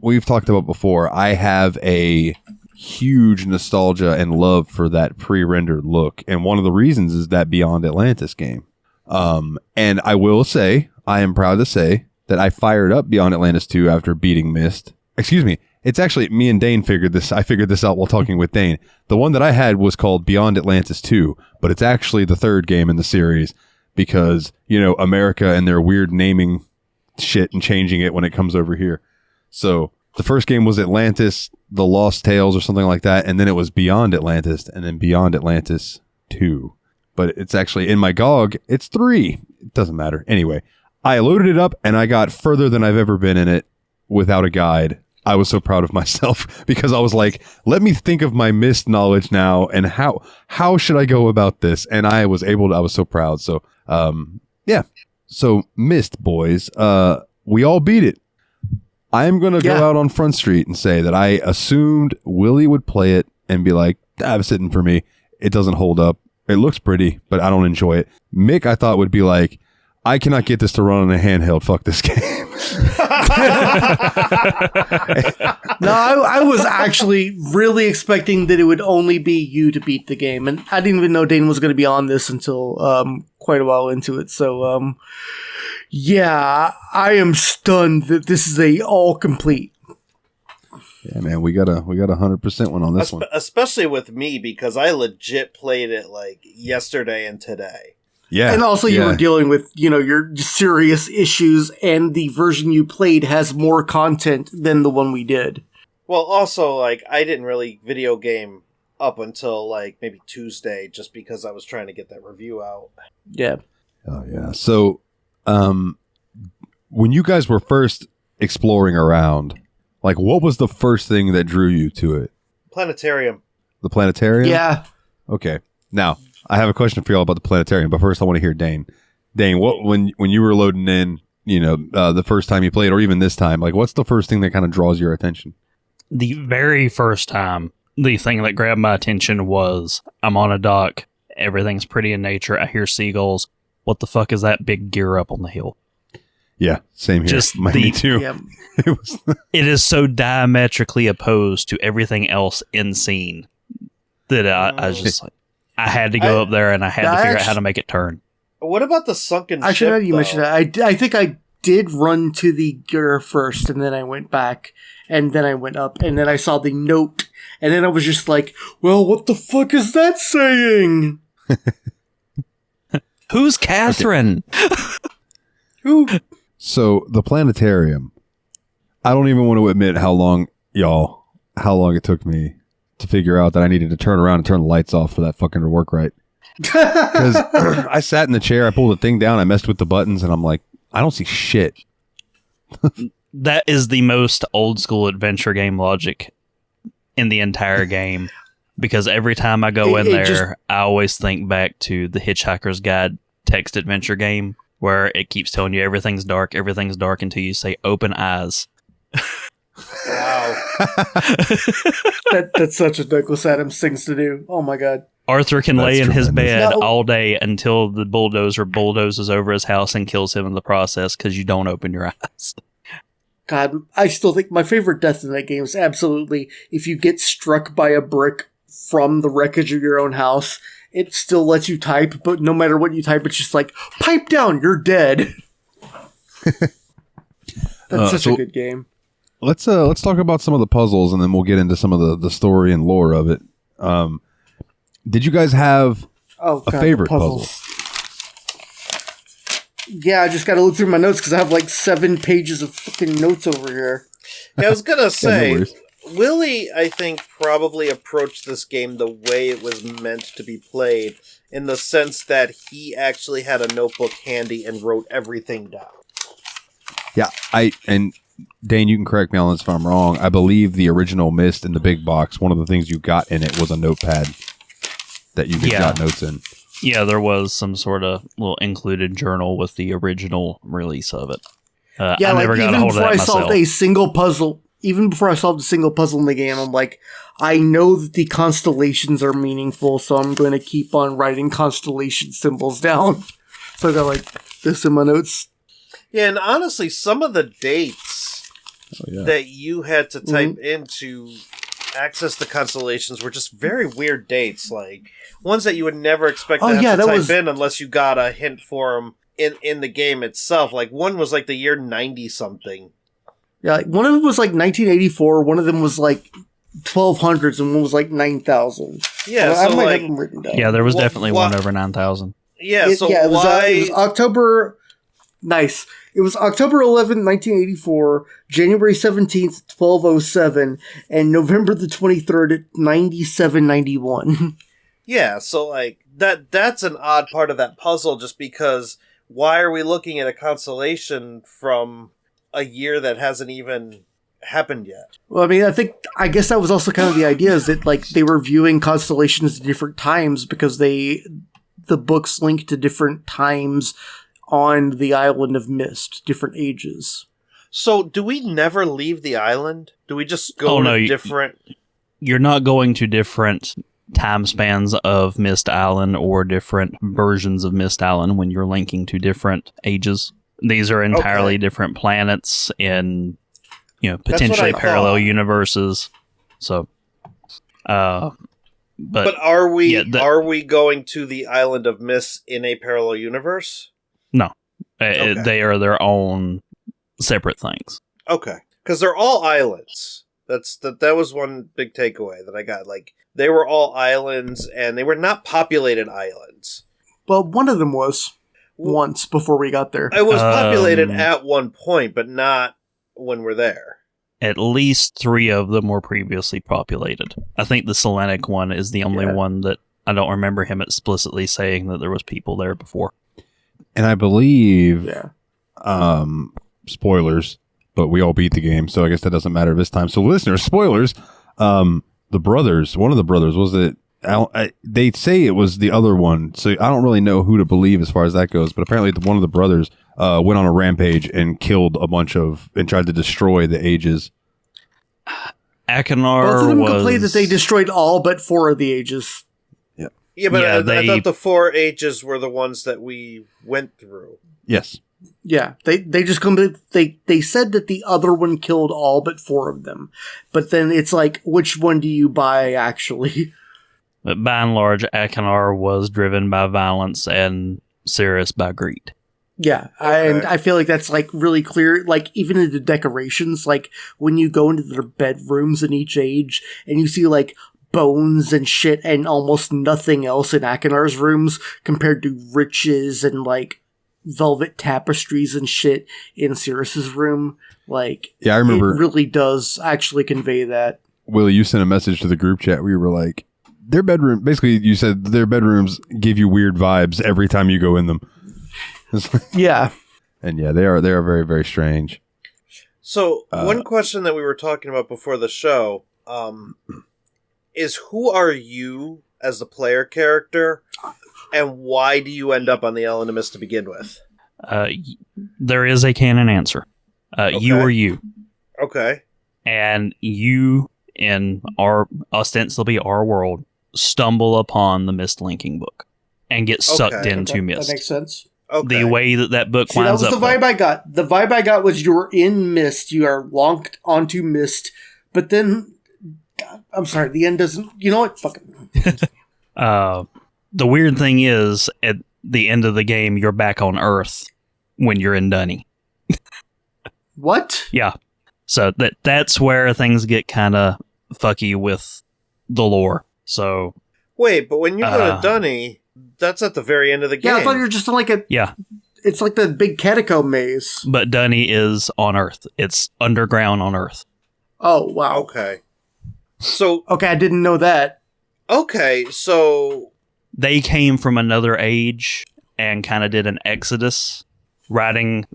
we've talked about before, I have a huge nostalgia and love for that pre-rendered look. And one of the reasons is that Beyond Atlantis game. And I will say, I am proud to say that I fired up Beyond Atlantis 2 after beating Myst. Excuse me, It's actually, me and Dane figured this. I figured this out while talking with Dane. The one that I had was called Beyond Atlantis 2, but it's actually the third game in the series because, America and their weird naming shit and changing it when it comes over here. So the first game was Atlantis, The Lost Tales or something like that, and then it was Beyond Atlantis, and then Beyond Atlantis 2. But it's actually, in my GOG, it's 3. It doesn't matter. Anyway, I loaded it up, and I got further than I've ever been in it without a guide. I was so proud of myself because I was like, let me think of my Myst knowledge now, and how should I go about this? And I was so proud. So, yeah. So, Myst, boys, we all beat it. I'm going to go out on Front Street and say that I assumed Willie would play it and be like, it's sitting for me. It doesn't hold up. It looks pretty, but I don't enjoy it. Mick, I thought, would be like, I cannot get this to run on a handheld. Fuck this game. No, I was actually really expecting that it would only be you to beat the game. And I didn't even know Dane was going to be on this until quite a while into it. So, yeah, I am stunned that this is a all complete. Yeah, man, we got a 100% one on this one. Especially with me, because I legit played it like yesterday and today. Yeah. And also you were dealing with, your serious issues, and the version you played has more content than the one we did. Well, also, like, I didn't really video game up until, like, maybe Tuesday, just because I was trying to get that review out. Yeah. Oh, yeah. So, when you guys were first exploring around, like, what was the first thing that drew you to it? Planetarium. The planetarium? Yeah. Okay. Now, I have a question for y'all about the planetarium, but first I want to hear Dane. Dane, what when you were loading in, the first time you played, or even this time, like, what's the first thing that kind of draws your attention? The very first time, the thing that grabbed my attention was I'm on a dock. Everything's pretty in nature. I hear seagulls. What the fuck is that big gear up on the hill? Yeah, same here. Just me too. Yeah. It is so diametrically opposed to everything else in scene that I just like, I had to go up there and I had to figure out how to make it turn. What about the sunken ship? Actually, now that you mentioned that, I think I did run to the gear first, and then I went back, and then I went up, and then I saw the note, and then I was just like, well, what the fuck is that saying? Who's Catherine? Who? So, the planetarium, I don't even want to admit how long it took me to figure out that I needed to turn around and turn the lights off for that fucking to work right. Because I sat in the chair, I pulled the thing down, I messed with the buttons, and I'm like, I don't see shit. That is the most old school adventure game logic in the entire game. Because every time I go in there, I always think back to the Hitchhiker's Guide text adventure game, where it keeps telling you everything's dark until you say open eyes. Wow. That's such a Douglas Adams thing to do. Oh my god. Arthur can lay in his bed No. all day until the bulldozer bulldozes over his house and kills him in the process because you don't open your eyes. God, I still think my favorite death in that game is absolutely if you get struck by a brick from the wreckage of your own house, it still lets you type, but no matter what you type, it's just like, pipe down, you're dead. That's such a good game. Let's talk about some of the puzzles, and then we'll get into some of the story and lore of it. Did you guys have a favorite puzzle? Yeah, I just got to look through my notes because I have like 7 pages of fucking notes over here. Yeah, I was gonna say, no worries. Willie, I think, probably approached this game the way it was meant to be played, in the sense that he actually had a notebook handy and wrote everything down. Yeah, and Dane, you can correct me on this if I'm wrong. I believe the original Myst in the big box, one of the things you got in it was a notepad that you could jot notes in. Yeah, there was some sort of little included journal with the original release of it. I never got a hold of that myself. Even before I solved a single puzzle in the game, I'm like, I know that the constellations are meaningful, so I'm going to keep on writing constellation symbols down. So I got like this in my notes. Yeah, and honestly, some of the dates that you had to type in to access the constellations were just very weird dates, like ones that you would never expect to have to type in unless you got a hint for them in the game itself. Like one was like the year 90 something. Yeah, like, one of them was like 1984, one of them was like 1200s, and one was like 9,000. Yeah, I so might like, have them written down. Yeah, there was definitely one over 9,000. yeah, so it why? was October. Nice. It was October 11th, 1984, January 17th, 1207, and November the 23rd, 9791. Yeah, so like that's an odd part of that puzzle, just because why are we looking at a constellation from a year that hasn't even happened yet? Well, I mean, I guess that was also kind of the idea, is that like they were viewing constellations at different times because the books link to different times on the island of Myst, different ages. So do we never leave the island? Do we just go to different? You're not going to different time spans of Myst Island or different versions of Myst Island when you're linking to different ages. These are entirely different planets in, potentially parallel universes. So, but are we going to the island of Myst in a parallel universe? No, they are their own separate things. Okay, because they're all islands. That was one big takeaway that I got. Like, they were all islands, and they were not populated islands. Well, one of them was once before we got there. It was populated at one point, but not when we're there. At least 3 of them were previously populated. I think the Selenic one is the only one that I don't remember him explicitly saying that there was people there before. And I believe, spoilers, but we all beat the game, so I guess that doesn't matter this time. So, listeners, spoilers. The brothers, one of the brothers, was it? They say it was the other one, so I don't really know who to believe as far as that goes. But apparently, one of the brothers went on a rampage and killed a bunch and tried to destroy the ages. Akinar Both of them complained that they destroyed all but 4 of the ages. Yeah, but I thought the 4 ages were the ones that we went through. Yes. Yeah, they just they said that the other one killed all but 4 of them, but then it's like, which one do you buy actually? But by and large, Akinar was driven by violence and Cirrus by greed. Yeah, and I feel like that's like really clear. Like even in the decorations, like when you go into their bedrooms in each age, and you see like bones and shit and almost nothing else in Akinar's rooms compared to riches and like velvet tapestries and shit in Cirrus's room. Like, yeah, I remember it really does actually convey that. Willie, you sent a message to the group chat where you were like, their bedroom, basically you said their bedrooms give you weird vibes every time you go in them. Yeah. And yeah, they are very, very strange. So one question that we were talking about before the show, is who are you as the player character, and why do you end up on the island of Myst to begin with? There is a canon answer. You are you. Okay. And you, in ostensibly our world, stumble upon the Myst linking book and get sucked into Myst. That makes sense. Okay. The way that book winds up. That was the vibe I got. The vibe I got was you're in Myst, you are locked onto Myst, but then, I'm sorry, the end doesn't, you know what? Fucking. The weird thing is, at the end of the game, you're back on Earth when you're in Dunny. What? Yeah. So that's where things get kind of fucky with the lore. So wait, but when you go to Dunny, that's at the very end of the game. Yeah, I thought you were just in like a... Yeah. It's like the big catacomb maze. But Dunny is on Earth. It's underground on Earth. Oh, wow. Okay. So... Okay, I didn't know that. Okay, so... They came from another age and kind of did an exodus, writing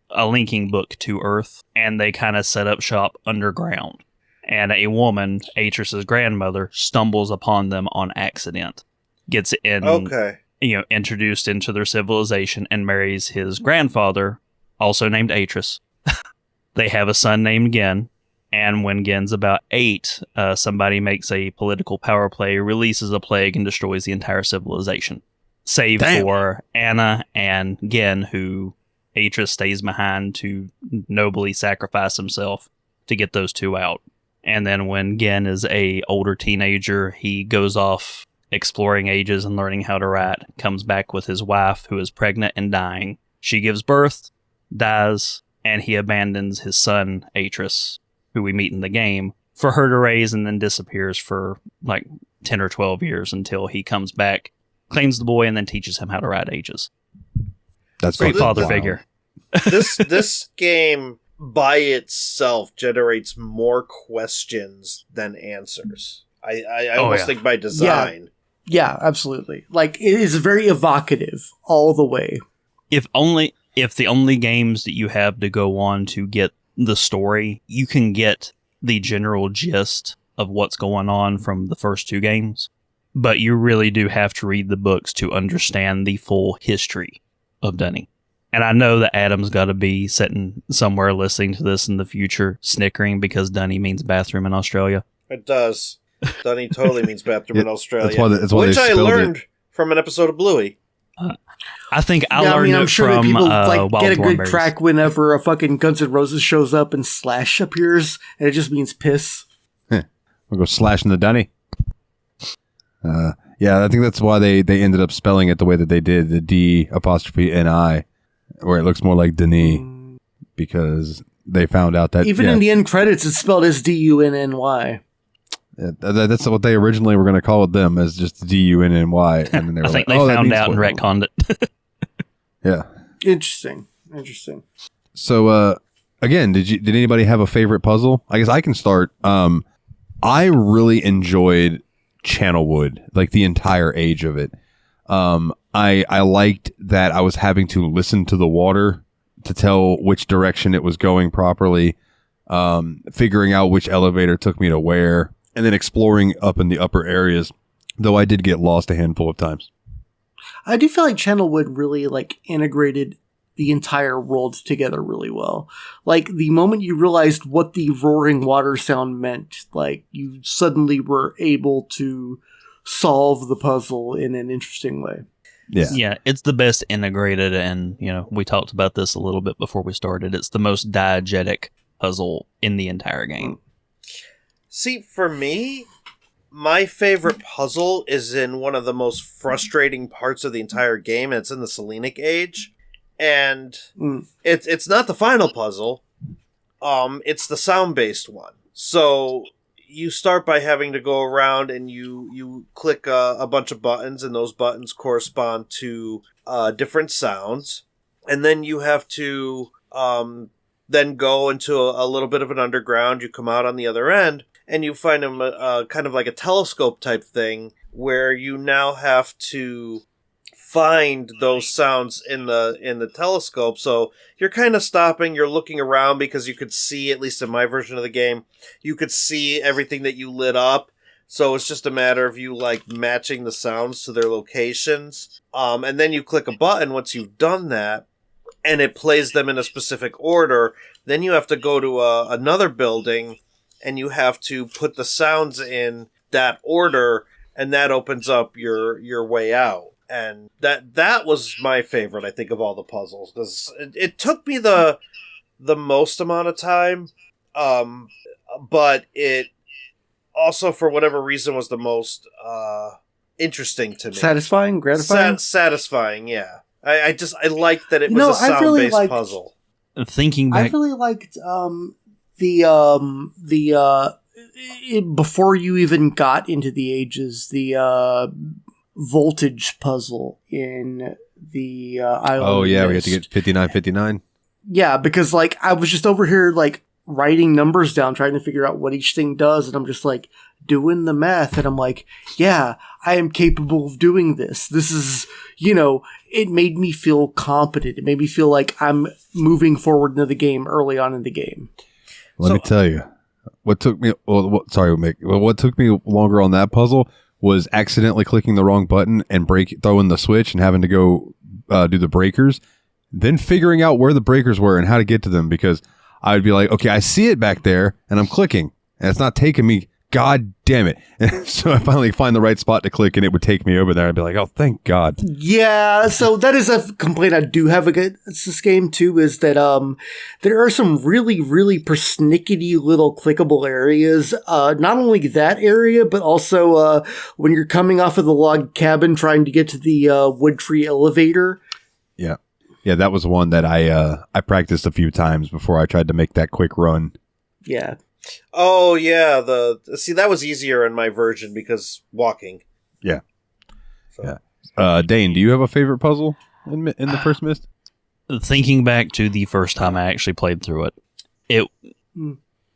a linking book to Earth, and they kind of set up shop underground. And a woman, Atris's grandmother, stumbles upon them on accident, gets introduced into their civilization, and marries his grandfather, also named Atris. They have a son named Gen, and when Gen's about 8, somebody makes a political power play, releases a plague, and destroys the entire civilization. Save for Anna and Gen, who Atris stays behind to nobly sacrifice himself to get those 2 out. And then when Gen is a older teenager, he goes off exploring ages and learning how to write, comes back with his wife, who is pregnant and dying. She gives birth, dies, and he abandons his son, Atris, who we meet in the game, for her to raise, and then disappears for like 10 or 12 years until he comes back, claims the boy, and then teaches him how to ride ages. That's Great fucking father wild. figure. This game by itself generates more questions than answers. I almost think by design. Yeah, absolutely. Like, it is very evocative all the way. If the only games that you have to go on to get the story, you can get the general gist of what's going on from the first 2 games, but you really do have to read the books to understand the full history of Dunny. And I know that Adam's got to be sitting somewhere listening to this in the future, snickering because Dunny means bathroom in Australia. It does. Dunny totally means bathroom in Australia. That's why which they I spelled learned it. from an episode of Bluey. I think I yeah, I learned mean, I'm it sure that from people Wild get a good Thornberrys. crack whenever a fucking Guns N' Roses shows up and Slash appears, and it just means piss. We'll go slashing the Dunny. Yeah, I think that's why they ended up spelling it the way that they did, the D''Ni, where it looks more like Denis, because they found out that Even in the end credits, it's spelled as Dunny. that's what they originally were going to call it them, as just Dunny, and then they were I think like, they that found means out and what- retconned it. Yeah. Interesting. So, again, did anybody have a favorite puzzle? I guess I can start. I really enjoyed Channelwood, like the entire age of it. I liked that I was having to listen to the water to tell which direction it was going properly, figuring out which elevator took me to where, and then exploring up in the upper areas, though I did get lost a handful of times. I do feel like Channelwood really like integrated the entire world together really well. Like the moment you realized what the roaring water sound meant, like you suddenly were able to solve the puzzle in an interesting way. Yeah. Yeah, it's the best integrated, and we talked about this a little bit before we started. It's the most diegetic puzzle in the entire game. See, for me, my favorite puzzle is in one of the most frustrating parts of the entire game, and it's in the Selenic Age. And it's not the final puzzle. It's the sound-based one. So you start by having to go around and you click a bunch of buttons, and those buttons correspond to different sounds. And then you have to then go into a little bit of an underground. You come out on the other end, and you find a kind of like a telescope type thing where you now have to find those sounds in the telescope. So you're kind of stopping, you're looking around, because you could see, at least in my version of the game, you could see everything that you lit up. So it's just a matter of you like matching the sounds to their locations. And then you click a button once you've done that, and it plays them in a specific order. Then you have to go to another building, and you have to put the sounds in that order, and that opens up your way out. And that was my favorite, I think, of all the puzzles, because it took me the most amount of time, but it also, for whatever reason, was the most interesting to me. Satisfying, gratifying. Satisfying, yeah. I liked that it was a I really sound-based liked- puzzle. Thinking I back, really liked before you even got into the ages, the voltage puzzle in the island. Oh, yeah, we had Myst. to get 5959. Yeah, because like I was just over here like writing numbers down, trying to figure out what each thing does, and I'm just like doing the math, and I'm like, yeah, I am capable of doing this. This is, it made me feel competent. It made me feel like I'm moving forward into the game early on in the game. Let me tell you, what took me longer on that puzzle was accidentally clicking the wrong button and throwing the switch and having to go do the breakers, then figuring out where the breakers were and how to get to them, because I'd be like, okay, I see it back there and I'm clicking and it's not taking me. God damn it. And so I finally find the right spot to click and it would take me over there. I'd be like, oh, thank God. Yeah, so that is a complaint I do have against this game too, is that there are some really, really persnickety little clickable areas. Not only that area, but also when you're coming off of the log cabin trying to get to the wood tree elevator. Yeah. Yeah, that was one that I practiced a few times before I tried to make that quick run. Yeah. Oh yeah, that was easier in my version because walking. Yeah. So. Yeah. Dane, do you have a favorite puzzle in the first Myst? Thinking back to the first time I actually played through it,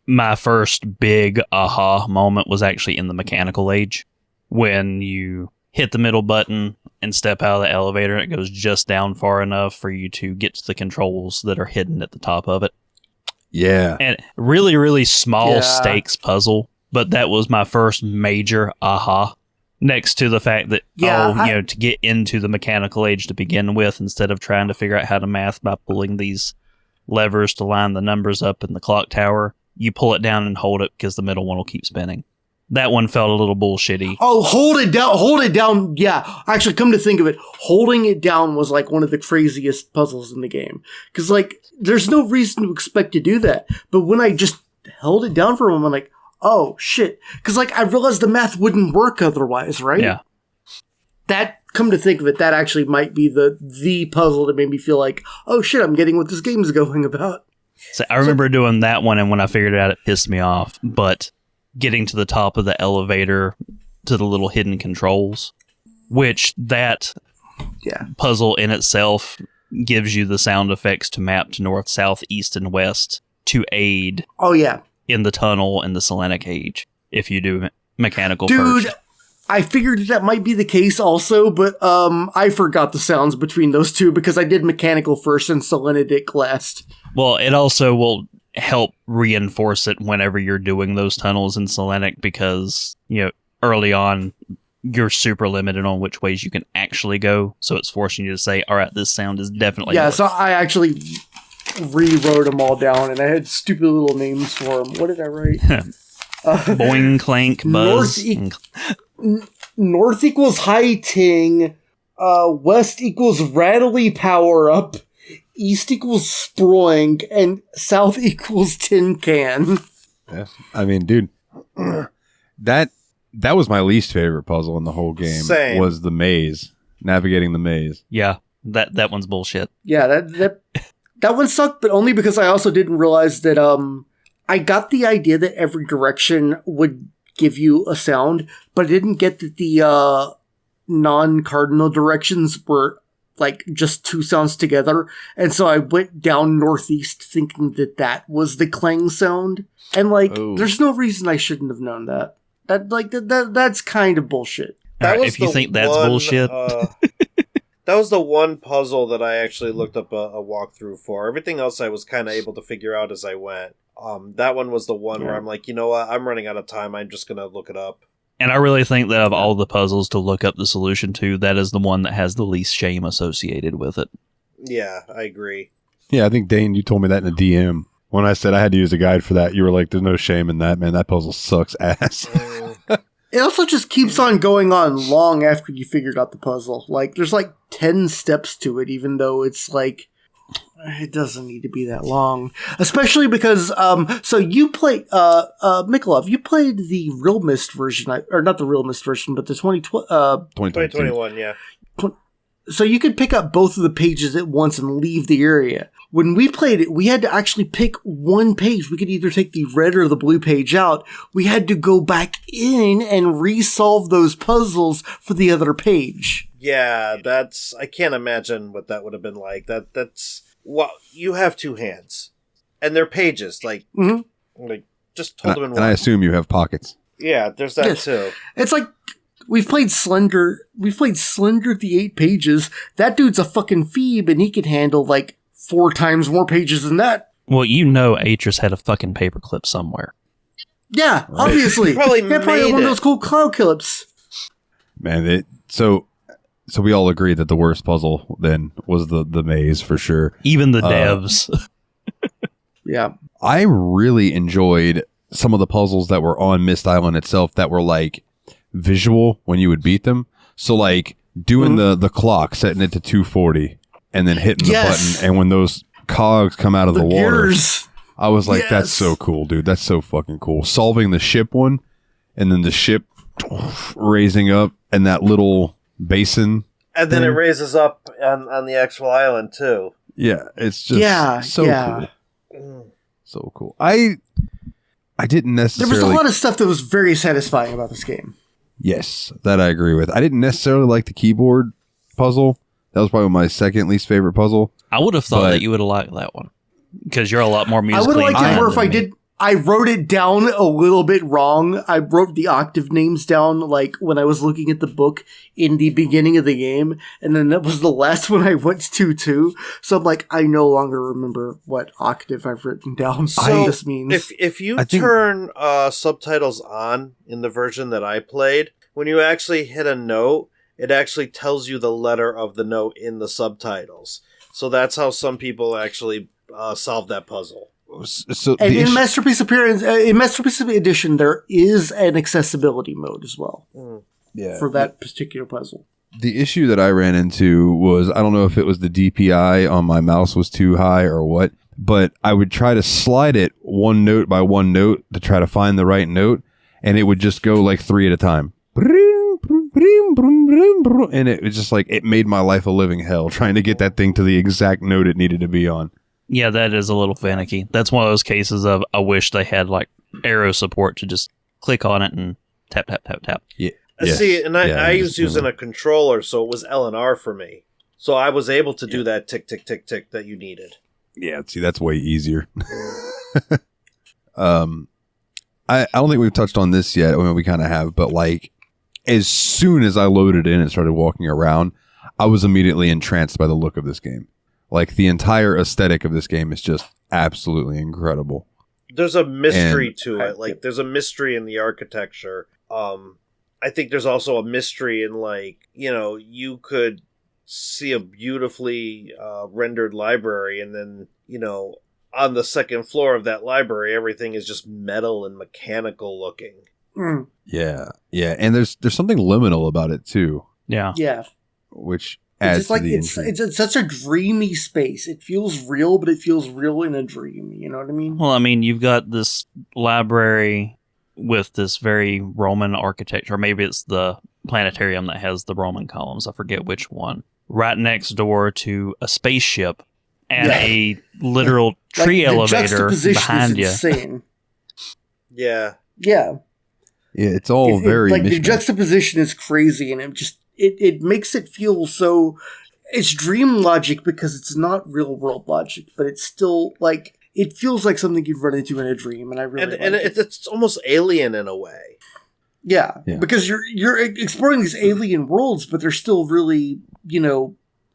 my first big aha moment was actually in the mechanical age when you hit the middle button and step out of the elevator and it goes just down far enough for you to get to the controls that are hidden at the top of it. Yeah. And really, really small stakes puzzle, but that was my first major aha. Next to the fact that, to get into the mechanical age to begin with, instead of trying to figure out how to math by pulling these levers to line the numbers up in the clock tower, you pull it down and hold it because the middle one will keep spinning. That one felt a little bullshitty. Oh, hold it down. Yeah, actually, come to think of it, holding it down was like one of the craziest puzzles in the game. Because, like, there's no reason to expect to do that. But when I just held it down for a moment, I'm like, oh, shit. Because, like, I realized the math wouldn't work otherwise, right? Yeah. That, come to think of it, that actually might be the puzzle that made me feel like, oh, shit, I'm getting what this game's going about. So I remember doing that one, and when I figured it out, it pissed me off. But getting to the top of the elevator to the little hidden controls, which that puzzle in itself gives you the sound effects to map to north, south, east, and west to aid in the tunnel in the Selenic age if you do mechanical first. Dude, I figured that might be the case also, but I forgot the sounds between those two because I did mechanical first and Selenic last. Well, it also will help reinforce it whenever you're doing those tunnels in Selenic because, early on, you're super limited on which ways you can actually go. So it's forcing you to say, all right, this sound is definitely north. So I actually rewrote them all down and I had stupid little names for them. What did I write? Boing, clank, buzz. North equals high ting. West equals rattly power up. East equals sproing, and South equals tin can. Yeah, I mean, dude, that was my least favorite puzzle in the whole game. Same. Was the maze, navigating the maze. Yeah, that one's bullshit. Yeah, that one sucked, but only because I also didn't realize that I got the idea that every direction would give you a sound, but I didn't get that the non-cardinal directions were like just two sounds together, and so I went down northeast thinking that was the clang sound, and there's no reason I shouldn't have known that. That's kind of bullshit. If you think that's bullshit, that was the one puzzle that I actually looked up a walkthrough for. Everything else I was kind of able to figure out as I went. That one was the one where I'm like, you know what, I'm running out of time. I'm just gonna look it up. And I really think that of all the puzzles to look up the solution to, that is the one that has the least shame associated with it. Yeah, I agree. Yeah, I think, Dane, you told me that in a DM. When I said I had to use a guide for that, you were like, there's no shame in that, man. That puzzle sucks ass. It also just keeps on going on long after you figured out the puzzle. Like, there's 10 steps to it, even though it's it doesn't need to be that long. Especially because, so you play, Mikolov, you played the Real Myst version, or not the Real Myst version, but the 2021, yeah. So you could pick up both of the pages at once and leave the area. When we played it, we had to actually pick one page. We could either take the red or the blue page out. We had to go back in and resolve those puzzles for the other page. Yeah, I can't imagine what that would have been like. That's well, you have two hands, and they're pages. Just hold them in one. And I assume you have pockets. Yeah, there's that too. It's like we've played Slender. We've played Slender the 8 pages. That dude's a fucking phoebe, and he can handle 4 times more pages than that. Well, Atris had a fucking paperclip somewhere. Yeah, obviously. Probably one of those cool cloud clips. Man, so we all agree that the worst puzzle then was the maze for sure. Even the devs. Yeah. I really enjoyed some of the puzzles that were on Myst Island itself that were visual when you would beat them. So doing the clock, setting it to 240 and then hitting the button. And when those cogs come out of the water, gears. I was like, that's so cool, dude. That's so fucking cool. Solving the ship one and then the ship raising up and that little basin. And then it raises up on the actual island too. Yeah, it's just so cool. So cool. I didn't necessarily... There was a lot of stuff that was very satisfying about this game. Yes, that I agree with. I didn't necessarily like the keyboard puzzle. That was probably my second least favorite puzzle. I would have thought that you would have liked that one because you're a lot more musically I would have liked it more if I me. did. I wrote it down a little bit wrong. I wrote the octave names down like when I was looking at the book in the beginning of the game, and then that was the last one I went to too. So I'm like, I no longer remember what octave I've written down. So this means if you turn subtitles on in the version that I played, when you actually hit a note, it actually tells you the letter of the note in the subtitles. So that's how some people actually solve that puzzle. So and in Masterpiece Edition, there is an accessibility mode as well. For that particular puzzle. The issue that I ran into was, I don't know if it was the DPI on my mouse was too high or what, but I would try to slide it one note by one note to try to find the right note, and it would just go like 3 at a time. And it was just like, it made my life a living hell trying to get that thing to the exact note it needed to be on. Yeah, that is a little finicky. That's one of those cases of I wish they had like arrow support to just click on it and tap, tap, tap, tap. Yeah. See, and I was using a controller, so it was L and R for me. So I was able to do that tick, tick, tick, tick that you needed. Yeah, see, that's way easier. I don't think we've touched on this yet. I mean, we kind of have, but like, as soon as I loaded in and started walking around, I was immediately entranced by the look of this game. Like, the entire aesthetic of this game is just absolutely incredible. There's a mystery to it. Like, there's a mystery in the architecture. I think there's also a mystery in, like, you know, you could see a beautifully rendered library, and then, you know, on the second floor of that library, everything is just metal and mechanical looking. Yeah, and there's something liminal about it too. Yeah, which adds to the intrigue. It's such a dreamy space. It feels real, but it feels real in a dream. You know what I mean? Well, I mean, you've got this library with this very Roman architecture. Or maybe it's the planetarium that has the Roman columns. I forget which one. Right next door to a spaceship and a literal tree elevator behind you. Insane. Yeah. Yeah, it's all very like the juxtaposition is crazy, and it makes it feel so. It's dream logic because it's not real world logic, but it's still like it feels like something you'd run into in a dream, and I really it's almost alien in a way. Yeah, because you're exploring these alien worlds, but they're still really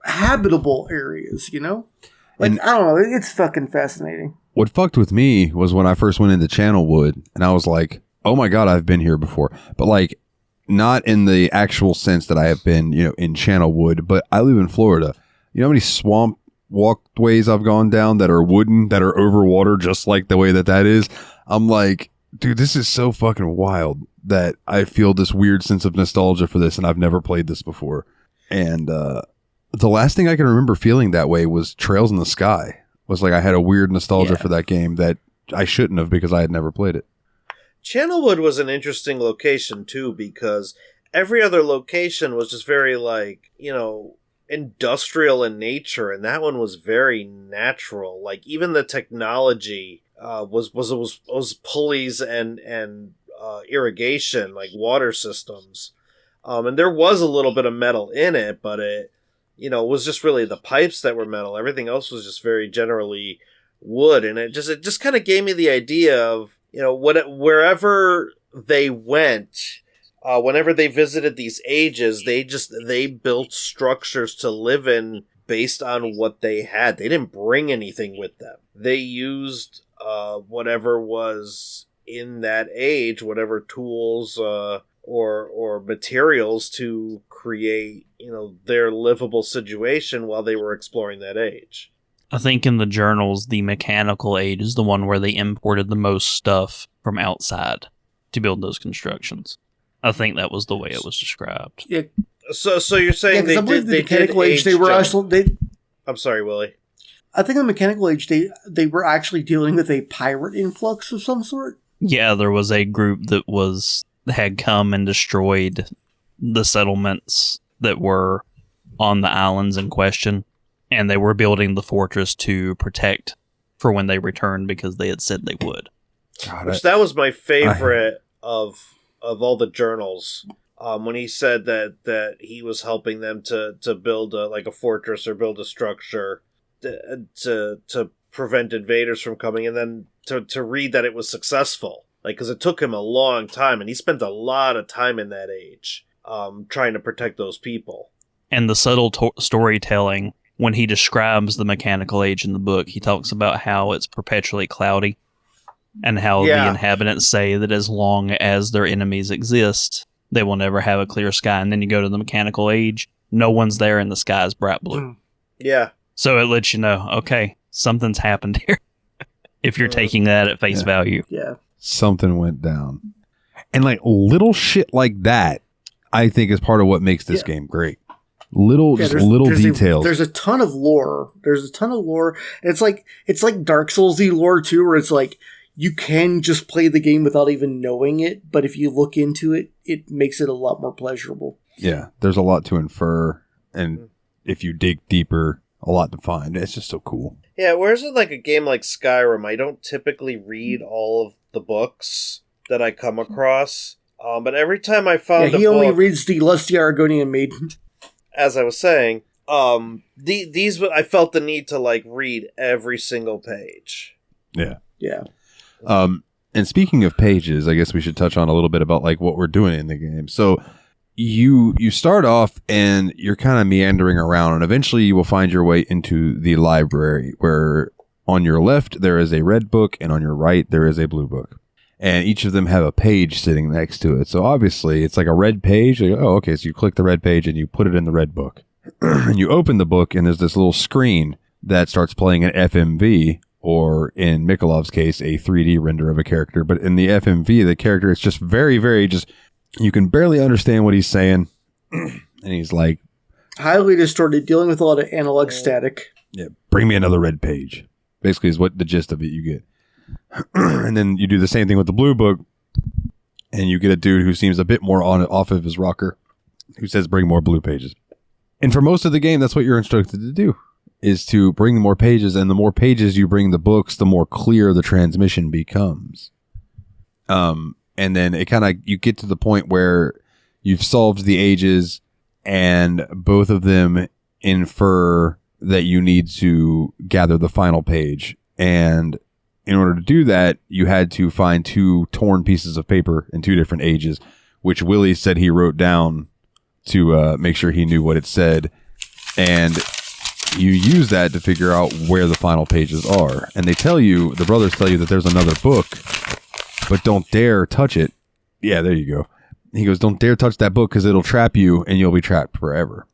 habitable areas. Like, and I don't know, it's fucking fascinating. What fucked with me was when I first went into Channelwood, and I was like, oh my God, I've been here before. But like, not in the actual sense that I have been, in Channelwood, but I live in Florida. You know how many swamp walkways I've gone down that are wooden, that are over water, just like the way that is? I'm like, dude, this is so fucking wild that I feel this weird sense of nostalgia for this, and I've never played this before. And the last thing I can remember feeling that way was Trails in the Sky. Was like I had a weird nostalgia for that game that I shouldn't have because I had never played it. Channelwood was an interesting location too, because every other location was just very industrial in nature, and that one was very natural. Like even the technology was pulleys and irrigation, like water systems, and there was a little bit of metal in it, but it was just really the pipes that were metal. Everything else was just very generally wood, and it just kind of gave me the idea of wherever they went, whenever they visited these ages, they built structures to live in based on what they had. They didn't bring anything with them. They used whatever was in that age, whatever tools or materials to create their livable situation while they were exploring that age. I think in the journals, the mechanical age is the one where they imported the most stuff from outside to build those constructions. I think that was the way it was described. Yeah. So you're saying they did the mechanical age? They were actually. I'm sorry, Willie. I think in the mechanical age, they were actually dealing with a pirate influx of some sort. Yeah, there was a group that had come and destroyed the settlements that were on the islands in question. And they were building the fortress to protect for when they returned because they had said they would. God, Which that was my favorite of all the journals. When he said that he was helping them to build a fortress or build a structure to prevent invaders from coming, and then to read that it was successful. Like, because it took him a long time, and he spent a lot of time in that age trying to protect those people. And the subtle storytelling, when he describes the mechanical age in the book, he talks about how it's perpetually cloudy and how the inhabitants say that as long as their enemies exist, they will never have a clear sky. And then you go to the mechanical age, no one's there and the sky is bright blue. Yeah. So it lets you know, okay, something's happened here. If you're taking that at face value. Yeah. Something went down. And like little shit like that, I think is part of what makes this game great. Little details. There's a ton of lore. It's like Dark Soulsy lore too, where it's like you can just play the game without even knowing it, but if you look into it, it makes it a lot more pleasurable. Yeah, there's a lot to infer, and if you dig deeper, a lot to find. It's just so cool. Yeah, whereas in like a game like Skyrim, I don't typically read all of the books that I come across, but every time I found he only reads the Lusty Argonian Maiden. As I was saying, these I felt the need to like read every single page. Yeah. Yeah. And speaking of pages, I guess we should touch on a little bit about like what we're doing in the game. So you start off and you're kind of meandering around, and eventually you will find your way into the library, where on your left there is a red book and on your right there is a blue book. And each of them have a page sitting next to it. So obviously it's like a red page. You go, oh, okay. So you click the red page and you put it in the red book. And you open the book and there's this little screen that starts playing an FMV, or in Mikolov's case, a 3D render of a character. But in the FMV, the character is just very, very you can barely understand what he's saying. And he's like, highly distorted, dealing with a lot of analog static. Yeah, bring me another red page. Basically is what the gist of it you get. And then you do the same thing with the blue book, and you get a dude who seems a bit more off of his rocker, who says bring more blue pages. And for most of the game, that's what you're instructed to do, is to bring more pages, and the more pages you bring the books, the more clear the transmission becomes. And then it kind of, you get to the point where you've solved the ages, and both of them infer that you need to gather the final page. And in order to do that, you had to find 2 torn pieces of paper in 2 different ages, which Willie said he wrote down to make sure he knew what it said. And you use that to figure out where the final pages are. And the brothers tell you that there's another book, but don't dare touch it. Yeah, there you go. He goes, don't dare touch that book because it'll trap you and you'll be trapped forever.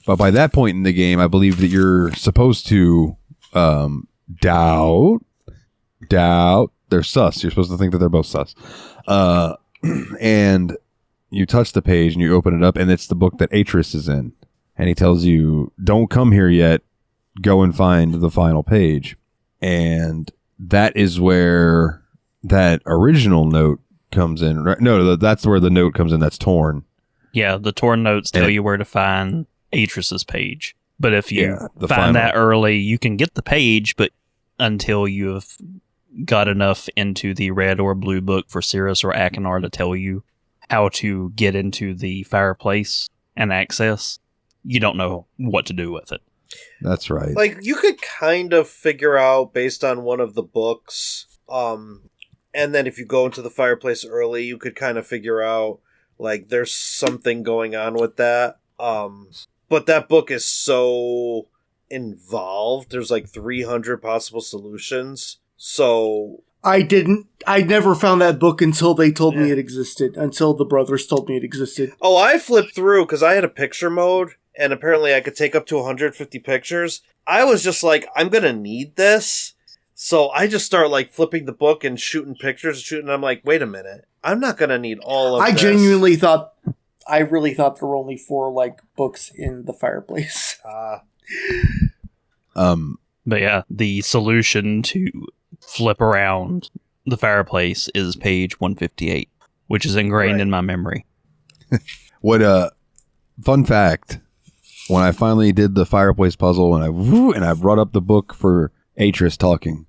But by that point in the game, I believe that you're supposed to doubt. They're sus. You're supposed to think that they're both sus. And you touch the page and you open it up, and it's the book that Atris is in. And he tells you, don't come here yet. Go and find the final page. And that is where that original note comes in. Right? No, that's where the note comes in that's torn. Yeah, the torn notes tell you where to find Atris's page. But if you find that early, you can get the page, but until you have got enough into the red or blue book for Cirrus or Akinar to tell you how to get into the fireplace and access, you don't know what to do with it. That's right. Like, you could kind of figure out based on one of the books, and then if you go into the fireplace early, you could kind of figure out, like, there's something going on with that. But that book is so involved. There's like 300 possible solutions. So I never found that book until they told me it existed. Until the brothers told me it existed. Oh, I flipped through because I had a picture mode, and apparently I could take up to 150 pictures. I was just like, I'm going to need this. So I just start like flipping the book and shooting pictures and I'm like, wait a minute. I'm not going to need all of this. I really thought there were only 4 like books in the fireplace. But yeah, the solution to flip around the fireplace is page 158, which is ingrained in my memory. What fun fact, when I finally did the fireplace puzzle and I brought up the book for Atris talking.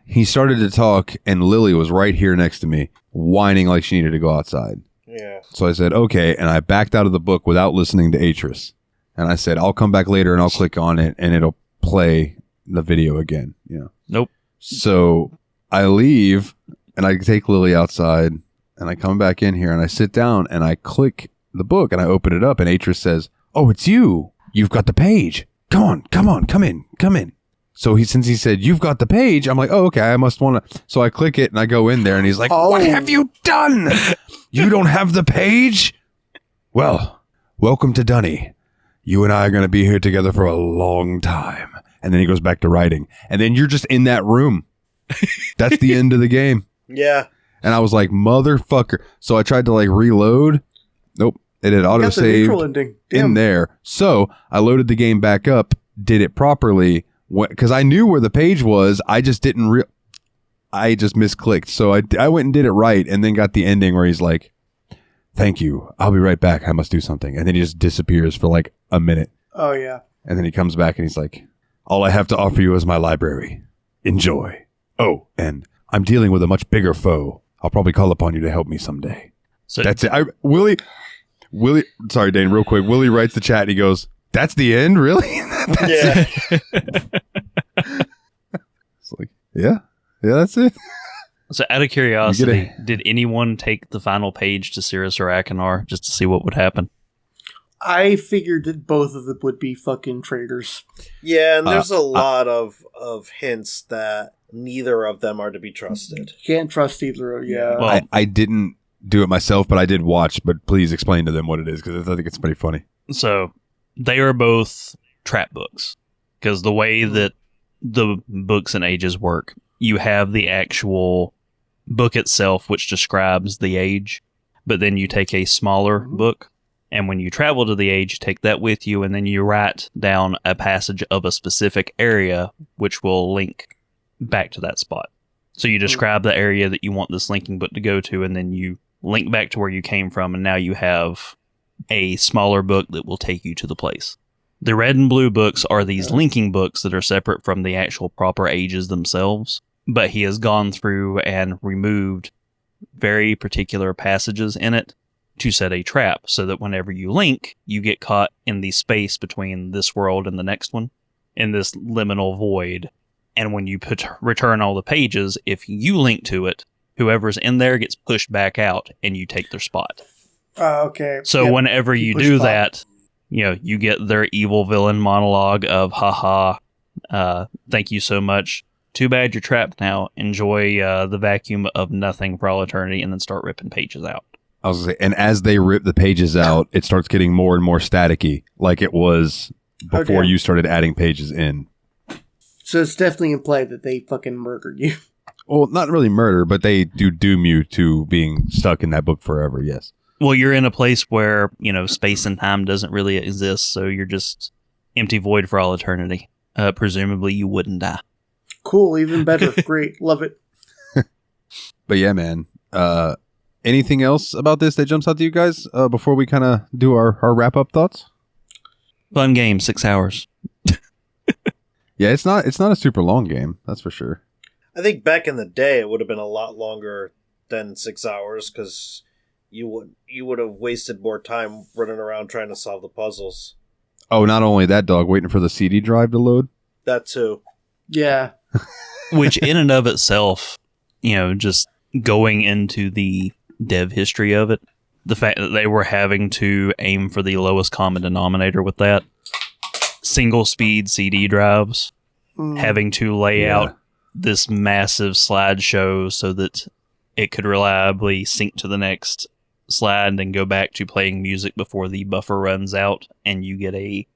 He started to talk, and Lily was right here next to me, whining like she needed to go outside. Yeah. So I said, okay, and I backed out of the book without listening to Atris. And I said, I'll come back later and I'll click on it, and it'll play the video again. Nope. So I leave, and I take Lily outside, and I come back in here, and I sit down, and I click the book, and I open it up, and Atris says, oh, it's you. You've got the page. Come in. So since he said, you've got the page, I'm like, oh, okay, I must want to. So I click it and I go in there and he's like, what have you done? You don't have the page? Well, welcome to Dunny. You and I are going to be here together for a long time. And then he goes back to writing. And then you're just in that room. That's the end of the game. Yeah. And I was like, motherfucker. So I tried to like reload. Nope. It had autosaved in there. So I loaded the game back up, did it properly. Because I knew where the page was, I just didn't I just misclicked. So I went and did it right, and then got the ending where he's like, thank you, I'll be right back, I must do something. And then he just disappears for like a minute. Oh, yeah. And then he comes back and he's like, all I have to offer you is my library. Enjoy. Oh, and I'm dealing with a much bigger foe. I'll probably call upon you to help me someday. So that's it. Willie, sorry, Dane, real quick. Willie writes the chat and he goes, that's the end, really? Yeah. It's like, yeah, that's it. So out of curiosity, did anyone take the final page to Cirrus or Akinar just to see what would happen? I figured that both of them would be fucking traitors. Yeah, and there's a lot of hints that neither of them are to be trusted. Can't trust either. Yeah. Well, I didn't do it myself, but I did watch. But please explain to them what it is, because I think it's pretty funny. So they are both trap books, because the way that the books and ages work, you have the actual book itself, which describes the age, but then you take a smaller book, and when you travel to the age, you take that with you, and then you write down a passage of a specific area, which will link back to that spot. So you describe the area that you want this linking book to go to, and then you link back to where you came from, and now you have a smaller book that will take you to the place. The red and blue books are these linking books that are separate from the actual proper ages themselves, but he has gone through and removed very particular passages in it to set a trap, so that whenever you link, you get caught in the space between this world and the next one, in this liminal void. And when you return all the pages, if you link to it, whoever's in there gets pushed back out, and you take their spot. Okay. So whenever you do that, you get their evil villain monologue of, haha, thank you so much. Too bad you're trapped now. Enjoy the vacuum of nothing for all eternity, and then start ripping pages out. I was going to say, and as they rip the pages out, it starts getting more and more staticky, like it was before you started adding pages in. So it's definitely implied that they fucking murdered you. Well, not really murder, but they do doom you to being stuck in that book forever, yes. Well, you're in a place where, space and time doesn't really exist, so you're just empty void for all eternity. Presumably, you wouldn't die. Cool, even better. Great, love it. But yeah, man. Anything else about this that jumps out to you guys before we kind of do our wrap-up thoughts? Fun game, 6 hours. Yeah, it's not a super long game, that's for sure. I think back in the day, it would have been a lot longer than 6 hours, because you would have wasted more time running around trying to solve the puzzles. Oh, not only that, dog, waiting for the CD drive to load. That too. Yeah. Which in and of itself, just going into the dev history of it, the fact that they were having to aim for the lowest common denominator with that, single speed CD drives, having to lay out this massive slideshow so that it could reliably sync to the next slide and then go back to playing music before the buffer runs out and you get a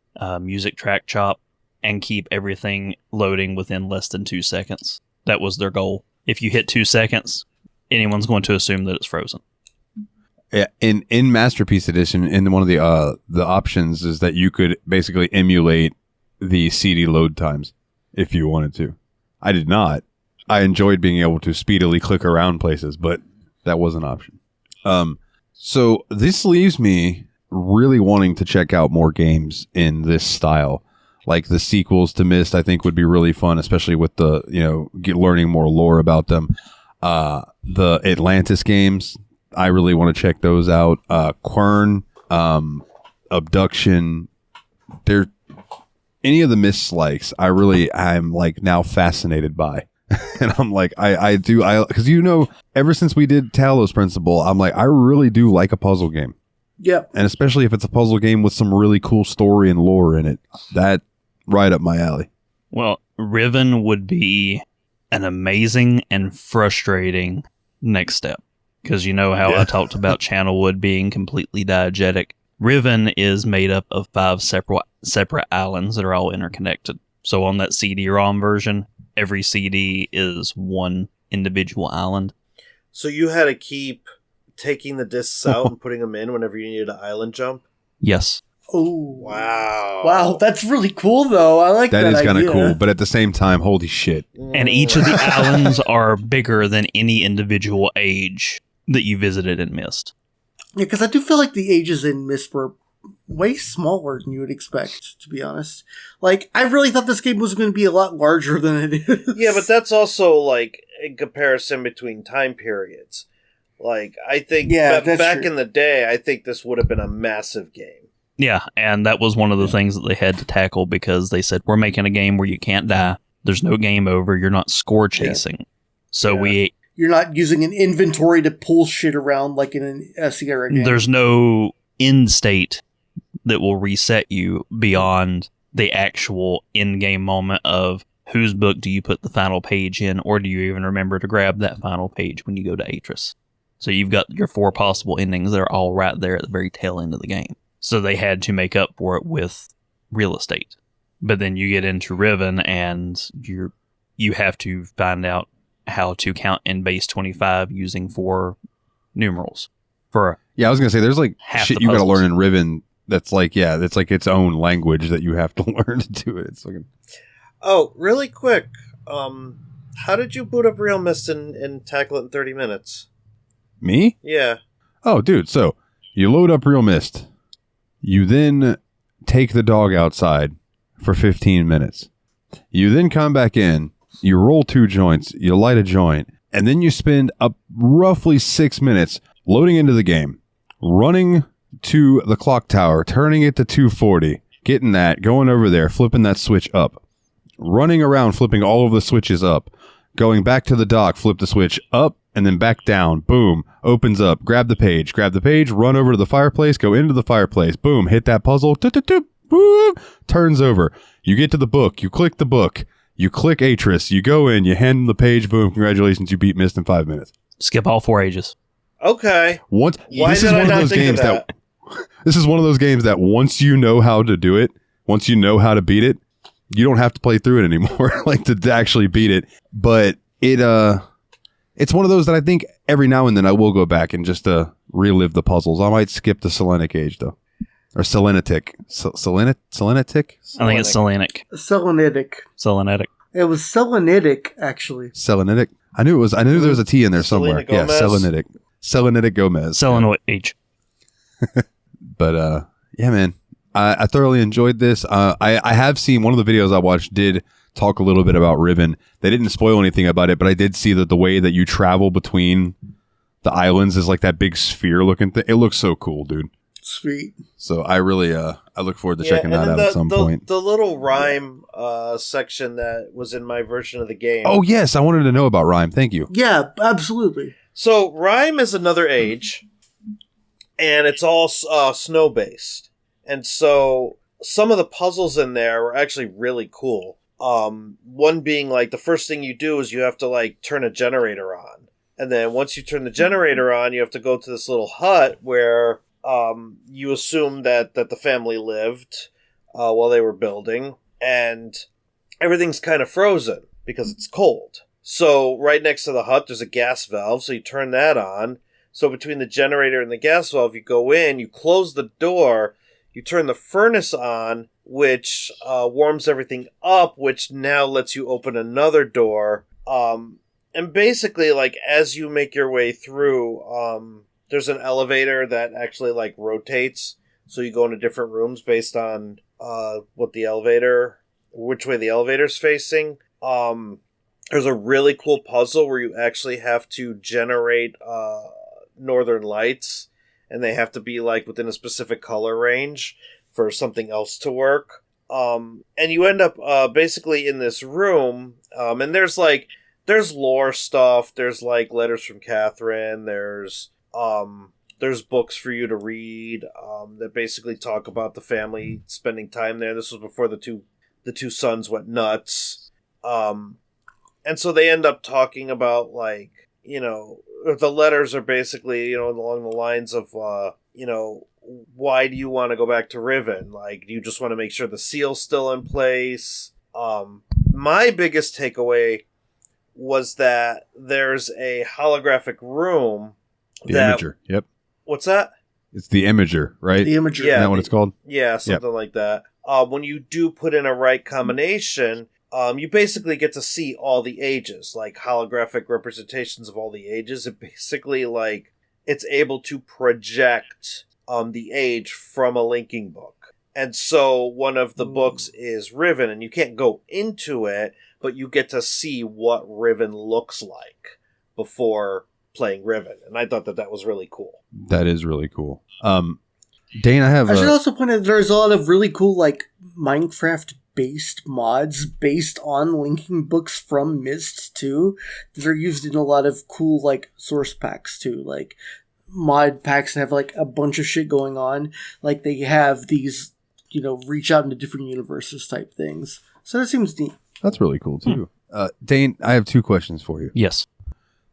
music track chop, and keep everything loading within less than 2 seconds. That was their goal. If you hit 2 seconds, anyone's going to assume that it's frozen. Yeah, in Masterpiece Edition, in one of the options is that you could basically emulate the CD load times if you wanted to. I did not. I enjoyed being able to speedily click around places, but that was an option. So this leaves me really wanting to check out more games in this style. Like the sequels to Myst, I think would be really fun, especially with the, learning more lore about them. The Atlantis games, I really want to check those out. Quern, Abduction, any of the Myst likes, I'm like now fascinated by. And I'm like, because ever since we did Talos Principle, I'm like, I really do like a puzzle game. Yep. And especially if it's a puzzle game with some really cool story and lore in it. That right up my alley. Well, Riven would be an amazing and frustrating next step. Because you know how I talked about Channelwood being completely diegetic. Riven is made up of 5 separate islands that are all interconnected. So on that CD-ROM version, every CD is one individual island. So you had to keep taking the discs out and putting them in whenever you needed an island jump? Yes. Oh. Wow, that's really cool, though. I like that. That is kind of idea. cool, but at the same time, holy shit. And each of the islands are bigger than any individual age that you visited in Myst. Yeah, because I do feel like the ages in Myst were way smaller than you would expect, to be honest. Like, I really thought this game was going to be a lot larger than it is. Yeah, but that's also, like, in comparison between time periods. Like, I think back in the day, I think this would have been a massive game. Yeah, and that was one of the things that they had to tackle because they said, we're making a game where you can't die. There's no game over. You're not score chasing. Yeah. So you're not using an inventory to pull shit around like in a Sierra game. There's no end state that will reset you beyond the actual in-game moment of whose book do you put the final page in, or do you even remember to grab that final page when you go to Atris? So you've got your 4 possible endings that are all right there at the very tail end of the game. So they had to make up for it with real estate. But then you get into Riven and you have to find out how to count in base 25 using 4 numerals. I was going to say, there's like shit you got to learn in Riven that's like, it's like its own language that you have to learn to do it. It's like Oh, really quick. How did you boot up Real Myst and tackle it in 30 minutes? Me? Yeah. Oh, dude. So you load up Real Myst. You then take the dog outside for 15 minutes. You then come back in. You roll 2 joints. You light a joint. And then you spend up roughly 6 minutes loading into the game, running to the clock tower, turning it to 240, getting that, going over there, flipping that switch up, running around, flipping all of the switches up, going back to the dock, flip the switch up, and then back down, boom, opens up, grab the page, run over to the fireplace, go into the fireplace, boom, hit that puzzle, boom, turns over. You get to the book, you click the book, you click Atris, you go in, you hand them the page, boom, congratulations, you beat Myst in 5 minutes. Skip all 4 ages. Okay. This is one of those games that once you know how to do it, once you know how to beat it, you don't have to play through it anymore, like to actually beat it. But it's one of those that I think every now and then I will go back and just relive the puzzles. I might skip the Selenic age though, or Selenitic. Selenitic. I think it's Selenic. Selenitic. It was Selenitic, actually. Selenitic. I knew there was a T in there somewhere. Yeah, Selenitic. Selenitic Gomez. Selenoid H. But yeah, man, I thoroughly enjoyed this. I have seen one of the videos I watched did talk a little bit about Riven. They didn't spoil anything about it, but I did see that the way that you travel between the islands is like that big sphere looking thing. It looks so cool, dude. Sweet. So I really I look forward to checking that out at some point. The little rhyme section that was in my version of the game. Oh yes, I wanted to know about Rhyme. Thank you. Yeah, absolutely. So Rhyme is another age, and it's all snow based, and so some of the puzzles in there were actually really cool. One being like the first thing you do is you have to like turn a generator on, and then once you turn the generator on, you have to go to this little hut where you assume that the family lived while they were building, and everything's kind of frozen because it's cold. So right next to the hut, there's a gas valve, so you turn that on. So between the generator and the gas valve, you go in, you close the door, you turn the furnace on, which warms everything up, which now lets you open another door. And basically, like, as you make your way through, there's an elevator that actually, like, rotates. So you go into different rooms based on which way the elevator's facing. There's a really cool puzzle where you actually have to generate northern lights, and they have to be like within a specific color range for something else to work. And you end up basically in this room, and there's lore stuff. There's like letters from Catherine. There's books for you to read that basically talk about the family spending time there. This was before the two sons went nuts. And so they end up talking about, like, you know, the letters are basically, you know, along the lines of, you know, why do you want to go back to Riven? Like, do you just want to make sure the seal's still in place? My biggest takeaway was that there's a holographic room. The Imager, yep. What's that? It's the Imager, right? The Imager. Yeah, Isn't that what it's called? Yeah, something like that. When you do put in a right combination, you basically get to see all the ages, like holographic representations of all the ages. It basically, like, it's able to project the age from a linking book. And so one of the books is Riven, and you can't go into it, but you get to see what Riven looks like before playing Riven. And I thought that was really cool. That is really cool. Dane, I should also point out there's a lot of really cool, like, Minecraft-based mods based on linking books from Myst, too, that are used in a lot of cool, like, source packs, too. Like, mod packs that have, like, a bunch of shit going on. Like, they have these, you know, reach out into different universes type things. So that seems neat. That's really cool, too. Dane, I have 2 questions for you. Yes.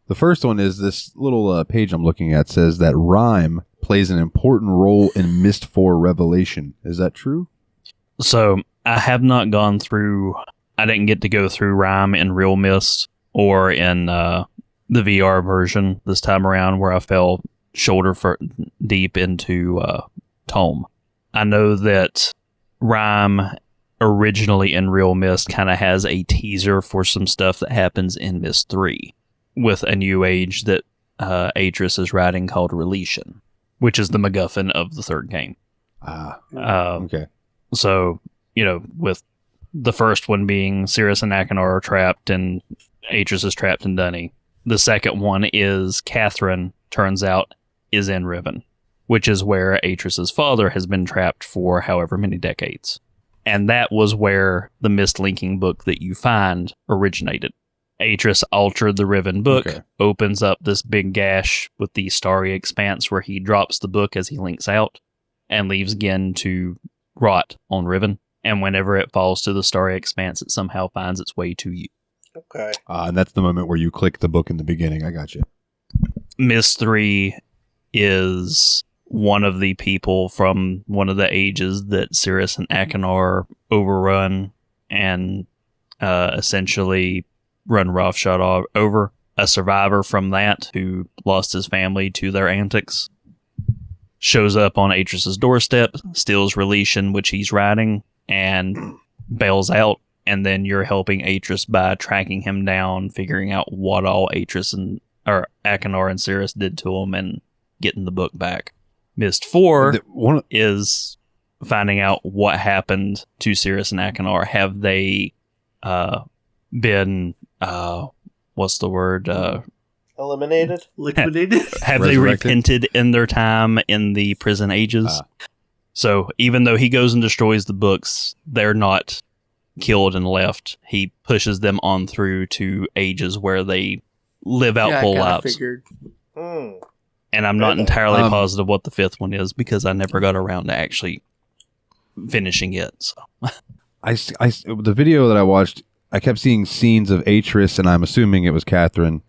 The first one is this little page I'm looking at says that rhyme plays an important role in Myst 4 Revelation. Is that true? So I have not gone through. I didn't get to go through rhyme in Real Myst or in the VR version this time around, where I fell shoulder deep into Tome. I know that rhyme originally in Real Myst kind of has a teaser for some stuff that happens in Myst 3 with a new age that Atris is writing called Relation, which is the MacGuffin of the third game. Okay. So, you know, with the first one being Cirrus and Achenar are trapped and Atris is trapped in Dunny. The second one is Catherine, turns out, is in Riven, which is where Atris's father has been trapped for however many decades. And that was where the Myst linking book that you find originated. Atris altered the Riven book, opens up this big gash with the starry expanse where he drops the book as he links out, and leaves Gin to rot on Riven. And whenever it falls to the starry expanse, it somehow finds its way to you. Okay. And that's the moment where you click the book in the beginning. I got you. Myst 3 is one of the people from one of the ages that Cirrus and Achenar overrun and essentially run roughshod over. A survivor from that who lost his family to their antics shows up on Atris's doorstep, steals Relation, which he's riding, and bails out. And then you're helping Atris by tracking him down, figuring out what all Achenar and Cirrus did to him, and getting the book back. Myst 4 is finding out what happened to Cirrus and Achenar. Have they been what's the word? Eliminated? Liquidated? Have they repented in their time in the prison ages? So even though he goes and destroys the books, they're not killed and left. He pushes them on through to ages where they live out full lives. Figured. And I'm not entirely positive what the 5th one is because I never got around to actually finishing it. So. The video that I watched, I kept seeing scenes of Atris, and I'm assuming it was Catherine.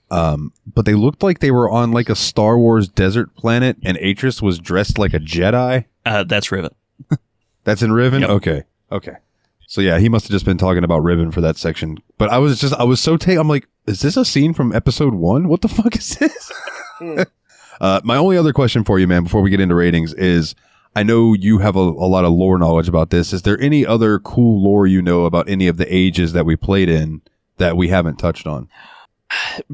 But they looked like they were on like a Star Wars desert planet, and Atris was dressed like a Jedi. That's Riven. That's in Riven? Yep. Okay. So yeah, he must have just been talking about Riven for that section. But I was so I'm like, is this a scene from episode 1? What the fuck is this? My only other question for you, man, before we get into ratings is, I know you have a lot of lore knowledge about this. Is there any other cool lore you know about any of the ages that we played in that we haven't touched on?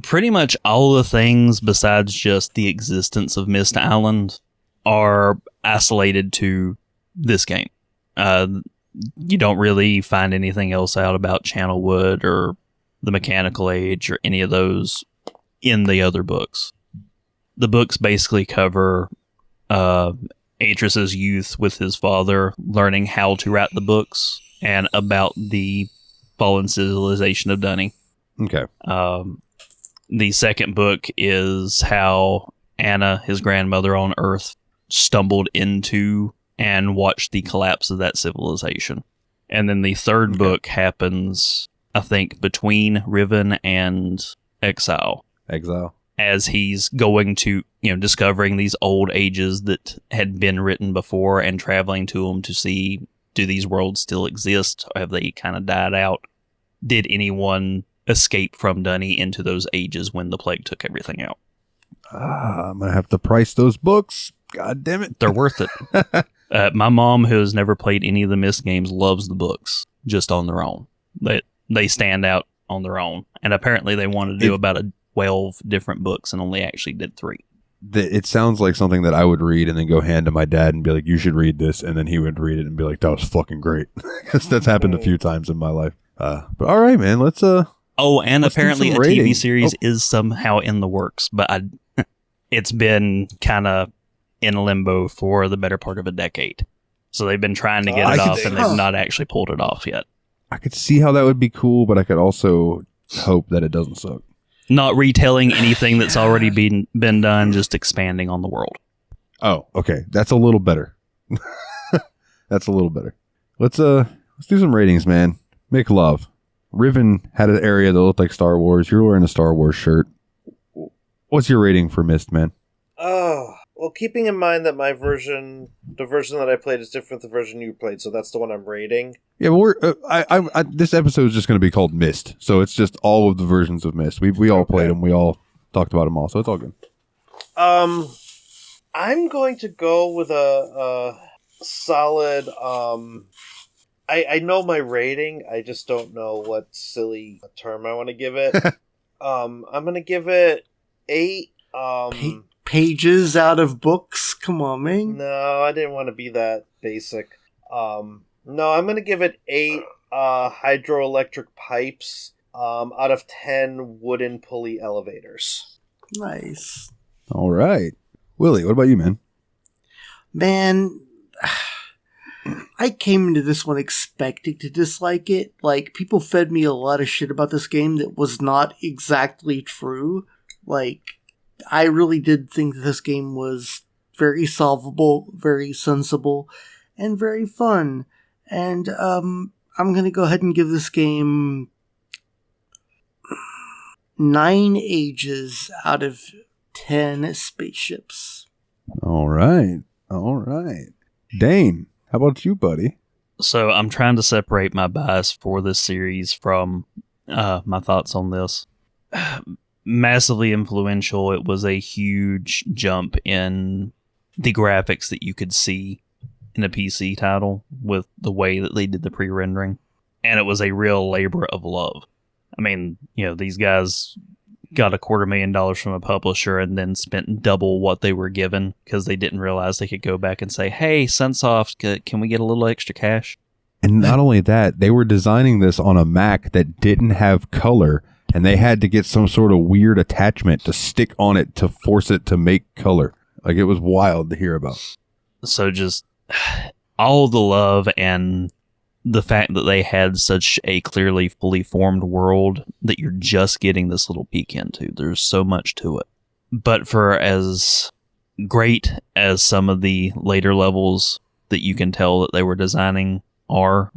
Pretty much all the things besides just the existence of Myst Island are isolated to this game. You don't really find anything else out about Channelwood or the Mechanical Age or any of those in the other books. The books basically cover Atris's youth with his father, learning how to write the books, and about the fallen civilization of Dunny. Okay. The second book is how Anna, his grandmother on Earth, stumbled into and watched the collapse of that civilization. And then the third book happens, I think, between Riven and Exile. As he's going to, discovering these old ages that had been written before and traveling to them to see, do these worlds still exist? Or have they kind of died out? Did anyone escape from Dunny into those ages when the plague took everything out? I'm going to have to price those books. God damn it. They're worth it. My mom, who has never played any of the Myst games, loves the books just on their own. They stand out on their own. And apparently they wanted to do about 12 different books and only actually did 3. It sounds like something that I would read and then go hand to my dad and be like, you should read this. And then he would read it and be like, that was fucking great. Because that's happened a few times in my life. But all right, man, let's and apparently a rating. TV series is somehow in the works, but it's been kind of in limbo for the better part of a decade. So they've been trying to get it off, and they've not actually pulled it off yet. I could see how that would be cool, but I could also hope that it doesn't suck. Not retelling anything that's already been done, just expanding on the world. Oh, okay. That's a little better. That's a little better. Let's do some ratings, man. Make love. Riven had an area that looked like Star Wars. You're wearing a Star Wars shirt. What's your rating for Myst, man? Oh, well, keeping in mind that the version that I played is different than the version you played, so that's the one I'm rating. Yeah, but this episode is just going to be called Myst, so it's just all of the versions of Myst. We all played them. We all talked about them all, so it's all good. I'm going to go with a solid. I know my rating. I just don't know what silly term I want to give it. I'm going to give it 8. Pages out of books? Come on, man. No, I didn't want to be that basic. No, I'm going to give it 8 hydroelectric pipes out of 10 wooden pulley elevators. Nice. All right. Willie, what about you, man? Man, I came into this one expecting to dislike it. Like, people fed me a lot of shit about this game that was not exactly true. Like, I really did think that this game was very solvable, very sensible, and very fun. And I'm going to go ahead and give this game 9 ages out of 10 spaceships. All right. All right. Dane, how about you, buddy? So I'm trying to separate my bias for this series from my thoughts on this. Massively influential. It was a huge jump in the graphics that you could see in a PC title with the way that they did the pre-rendering. And it was a real labor of love. I mean, these guys got $250,000 from a publisher and then spent double what they were given because they didn't realize they could go back and say, hey, Sunsoft, can we get a little extra cash? And not only that, they were designing this on a Mac that didn't have color, and they had to get some sort of weird attachment to stick on it to force it to make color. Like, it was wild to hear about. So just all the love and the fact that they had such a clearly fully formed world that you're just getting this little peek into. There's so much to it. But for as great as some of the later levels that you can tell that they were designing are,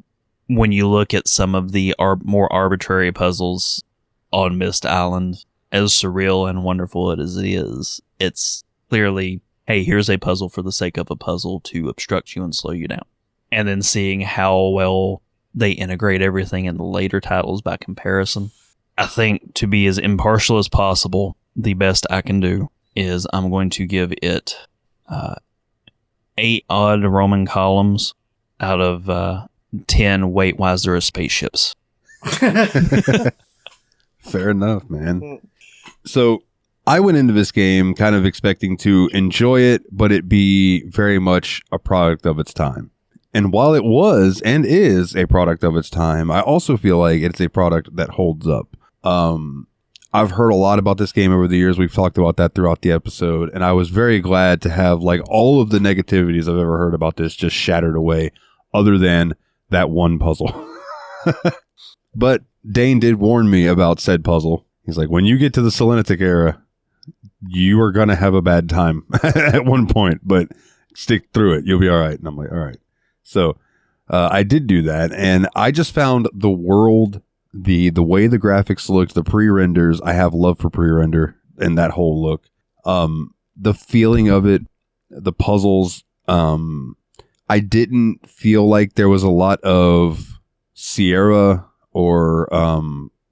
when you look at some of the more arbitrary puzzles on Myst Island, as surreal and wonderful as it is, it's clearly, hey, here's a puzzle for the sake of a puzzle to obstruct you and slow you down. And then seeing how well they integrate everything in the later titles by comparison, I think to be as impartial as possible, the best I can do is I'm going to give it 8 odd Roman columns out of 10. Wait, why is there a spaceships? Fair enough, man. So I went into this game kind of expecting to enjoy it, but it be very much a product of its time. And while it was and is a product of its time, I also feel like it's a product that holds up. I've heard a lot about this game over the years. We've talked about that throughout the episode, and I was very glad to have like all of the negativities I've ever heard about this just shattered away, other than that one puzzle. But Dane did warn me about said puzzle. He's like, when you get to the Selenitic era, you are going to have a bad time at one point, but stick through it. You'll be all right. And I'm like, all right. So I did do that, and I just found the world, the way the graphics looked, the pre-renders. I have love for pre-render and that whole look. The feeling of it, the puzzles. I didn't feel like there was a lot of Sierra or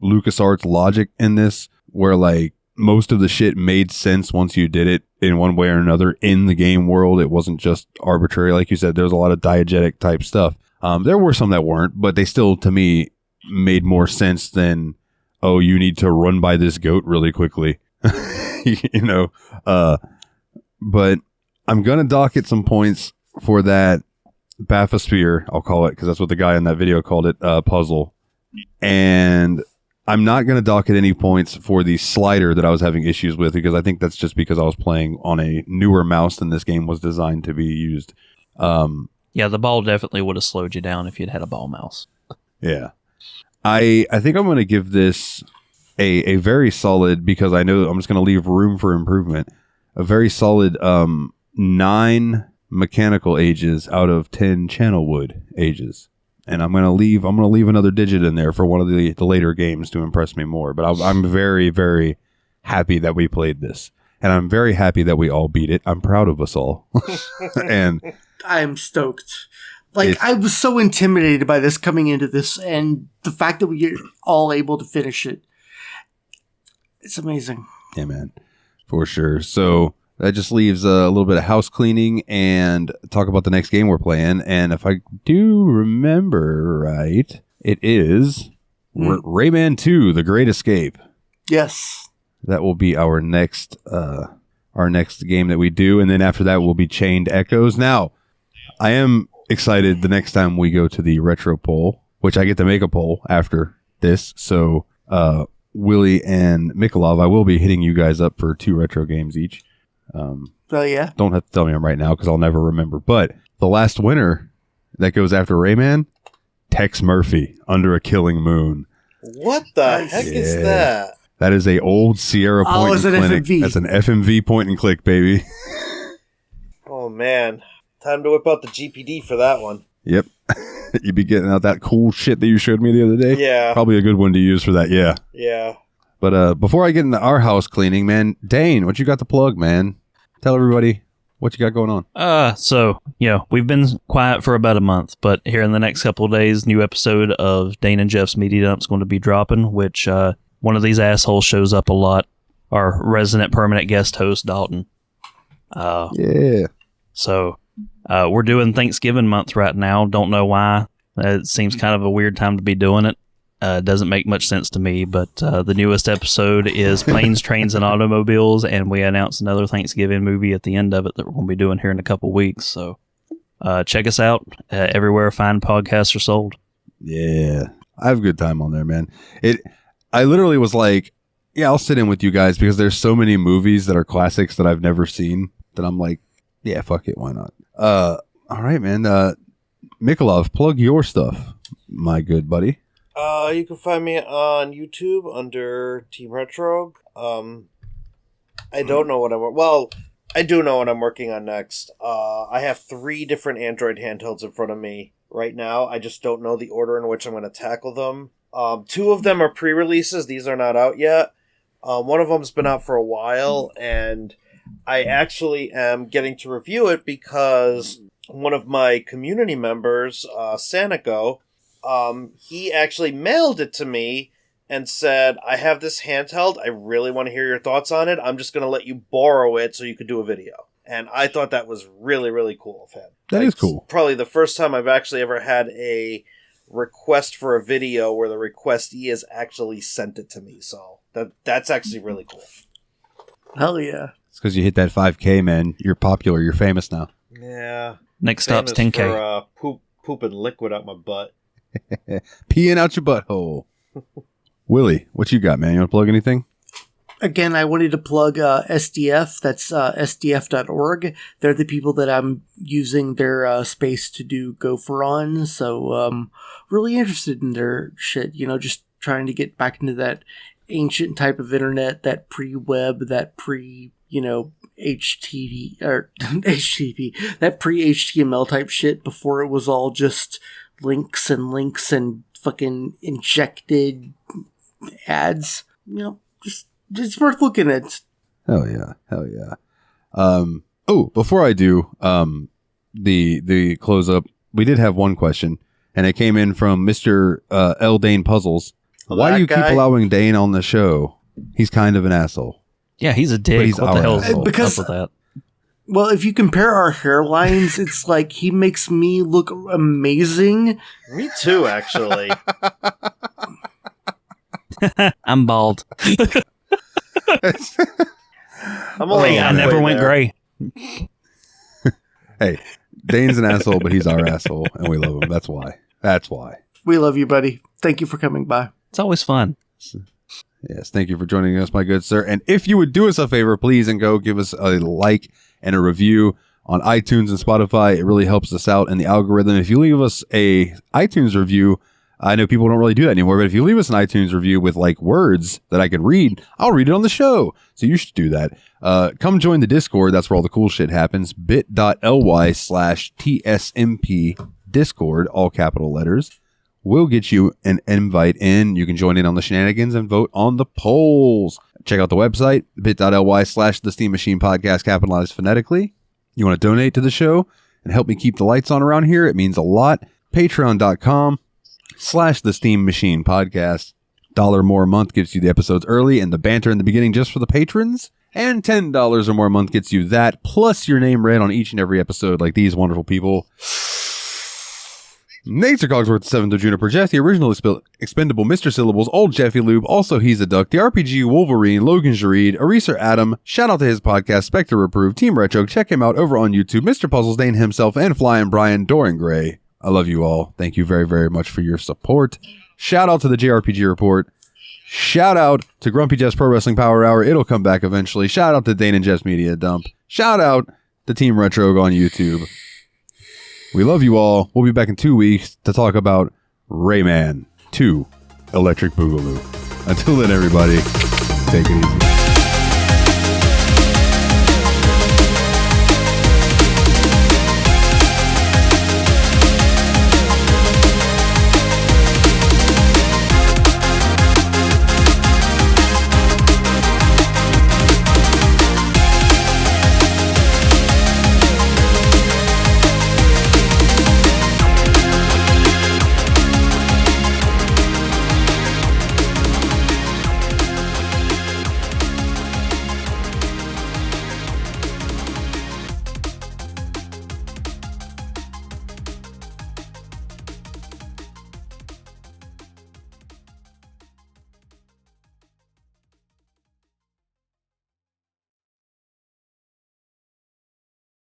LucasArts logic in this, where like most of the shit made sense once you did it in one way or another in the game world. It wasn't just arbitrary. Like you said, there's a lot of diegetic type stuff. There were some that weren't, but they still, to me, made more sense than, oh, you need to run by this goat really quickly. You know? But I'm going to dock it some points for that bathysphere, I'll call it, because that's what the guy in that video called it, puzzle. And I'm not going to dock at any points for the slider that I was having issues with, because I think that's just because I was playing on a newer mouse than this game was designed to be used. Yeah, the ball definitely would have slowed you down if you'd had a ball mouse. Yeah. I think I'm going to give this a very solid, because I know I'm just going to leave room for improvement, a very solid 9 mechanical ages out of 10 channel wood ages. And I'm gonna leave another digit in there for one of the later games to impress me more. But I'm very, very happy that we played this, and I'm very happy that we all beat it. I'm proud of us all, and I'm stoked. Like, I was so intimidated by this coming into this, and the fact that we are all able to finish it, it's amazing. Yeah, man, for sure. So that just leaves a little bit of house cleaning and talk about the next game we're playing. And if I do remember right, it is Rayman 2, The Great Escape. Yes. That will be our next game that we do. And then after that will be Chained Echoes. Now, I am excited the next time we go to the retro poll, which I get to make a poll after this. So, Willie and Mikolov, I will be hitting you guys up for 2 retro games each. Yeah. Don't have to tell me them right now because I'll never remember. But the last winner that goes after Rayman, Tex Murphy, Under a Killing Moon. What the heck is that? That is a old Sierra point and click. FMV. That's an FMV point and click, baby. Oh man, time to whip out the GPD for that one. Yep. You be getting out that cool shit that you showed me the other day. Yeah, probably a good one to use for that. Yeah. Yeah. But before I get into our house cleaning, man, Dane, what you got to plug, man? Tell everybody what you got going on. So, we've been quiet for about a month, but here in the next couple of days, new episode of Dane and Jeff's Media Dump is going to be dropping, which one of these assholes shows up a lot, our resident permanent guest host, Dalton. Yeah. So, we're doing Thanksgiving month right now. Don't know why. It seems kind of a weird time to be doing it. Doesn't make much sense to me, but the newest episode is Planes, Trains, and Automobiles, and we announced another Thanksgiving movie at the end of it that we're going to be doing here in a couple weeks. So check us out everywhere fine podcasts are sold. Yeah, I have a good time on there, man. I literally was like, yeah, I'll sit in with you guys because there's so many movies that are classics that I've never seen that I'm like, yeah, fuck it, why not? All right, man. Mikolov, plug your stuff, my good buddy. You can find me on YouTube under Team Retro. I don't know what I do know what I'm working on next. I have 3 different Android handhelds in front of me right now. I just don't know the order in which I'm going to tackle them. 2 of them are pre-releases. These are not out yet. One of them's been out for a while, and I actually am getting to review it because one of my community members, Sanico, he actually mailed it to me and said, I have this handheld. I really want to hear your thoughts on it. I'm just going to let you borrow it so you could do a video. And I thought that was really, really cool of him. That is cool. Probably the first time I've actually ever had a request for a video where the requestee has actually sent it to me. So that's actually really cool. Hell yeah. It's because you hit that 5K, man. You're popular. You're famous now. Yeah. Next stop's Famous 10K. For, pooping liquid out my butt. Peeing out your butthole. Willie, what you got, man? You want to plug anything? Again, I wanted to plug SDF. That's sdf.org. They're the people that I'm using their space to do Gopher on. So really interested in their shit. Just trying to get back into that ancient type of internet, that pre-web, that HTTP or HTTP, that pre-HTML type shit before it was all just links and fucking injected ads. It's worth looking at. Hell yeah. Before I do the close up, we did have one question, and it came in from Mr. L. Dane Puzzles. Why do you keep allowing Dane on the show? He's kind of an asshole. Yeah, he's a dick. He's What the hell is asshole. up with that? Well, if you compare our hairlines, it's like he makes me look amazing. Me too, actually. I'm bald. I'm only I never went gray. Hey, Dane's an asshole, but he's our asshole, and we love him. That's why. We love you, buddy. Thank you for coming by. It's always fun. Yes, thank you for joining us, my good sir. And if you would do us a favor, please, and go give us a like and a review on iTunes and Spotify. It really helps us out in the algorithm. If you leave us a iTunes review, I know people don't really do that anymore, but if you leave us an iTunes review with like words that I can read, I'll read it on the show. So you should do that. Come join the Discord. That's where all the cool shit happens. bit.ly/TSMP Discord, all capital letters. We'll get you an invite in. You can join in on the shenanigans and vote on the polls. Check out the website, bit.ly/The Steam Machine Podcast, capitalized phonetically. You want to donate to the show and help me keep the lights on around here? It means a lot. Patreon.com/The Steam Machine Podcast. $1 more a month gets you the episodes early and the banter in the beginning just for the patrons. And $10 or more a month gets you that, plus your name read on each and every episode like these wonderful people. Nature Cogsworth, 7th of Juniper Jeff, the original expendable Mr. Syllables, Old Jeffy Lube, also He's a Duck, the RPG Wolverine, Logan Jareed, Eraser Adam, shout out to his podcast, Spectre Approved, Team Retro, check him out over on YouTube, Mr. Puzzles, Dane himself, and Flying Brian, Dorian Gray. I love you all. Thank you very, very much for your support. Shout out to the JRPG Report. Shout out to Grumpy Jeff's Pro Wrestling Power Hour. It'll come back eventually. Shout out to Dane and Jeff's Media Dump. Shout out to Team Retro on YouTube. We love you all. We'll be back in 2 weeks to talk about Rayman 2 Electric Boogaloo. Until then, everybody, take it easy.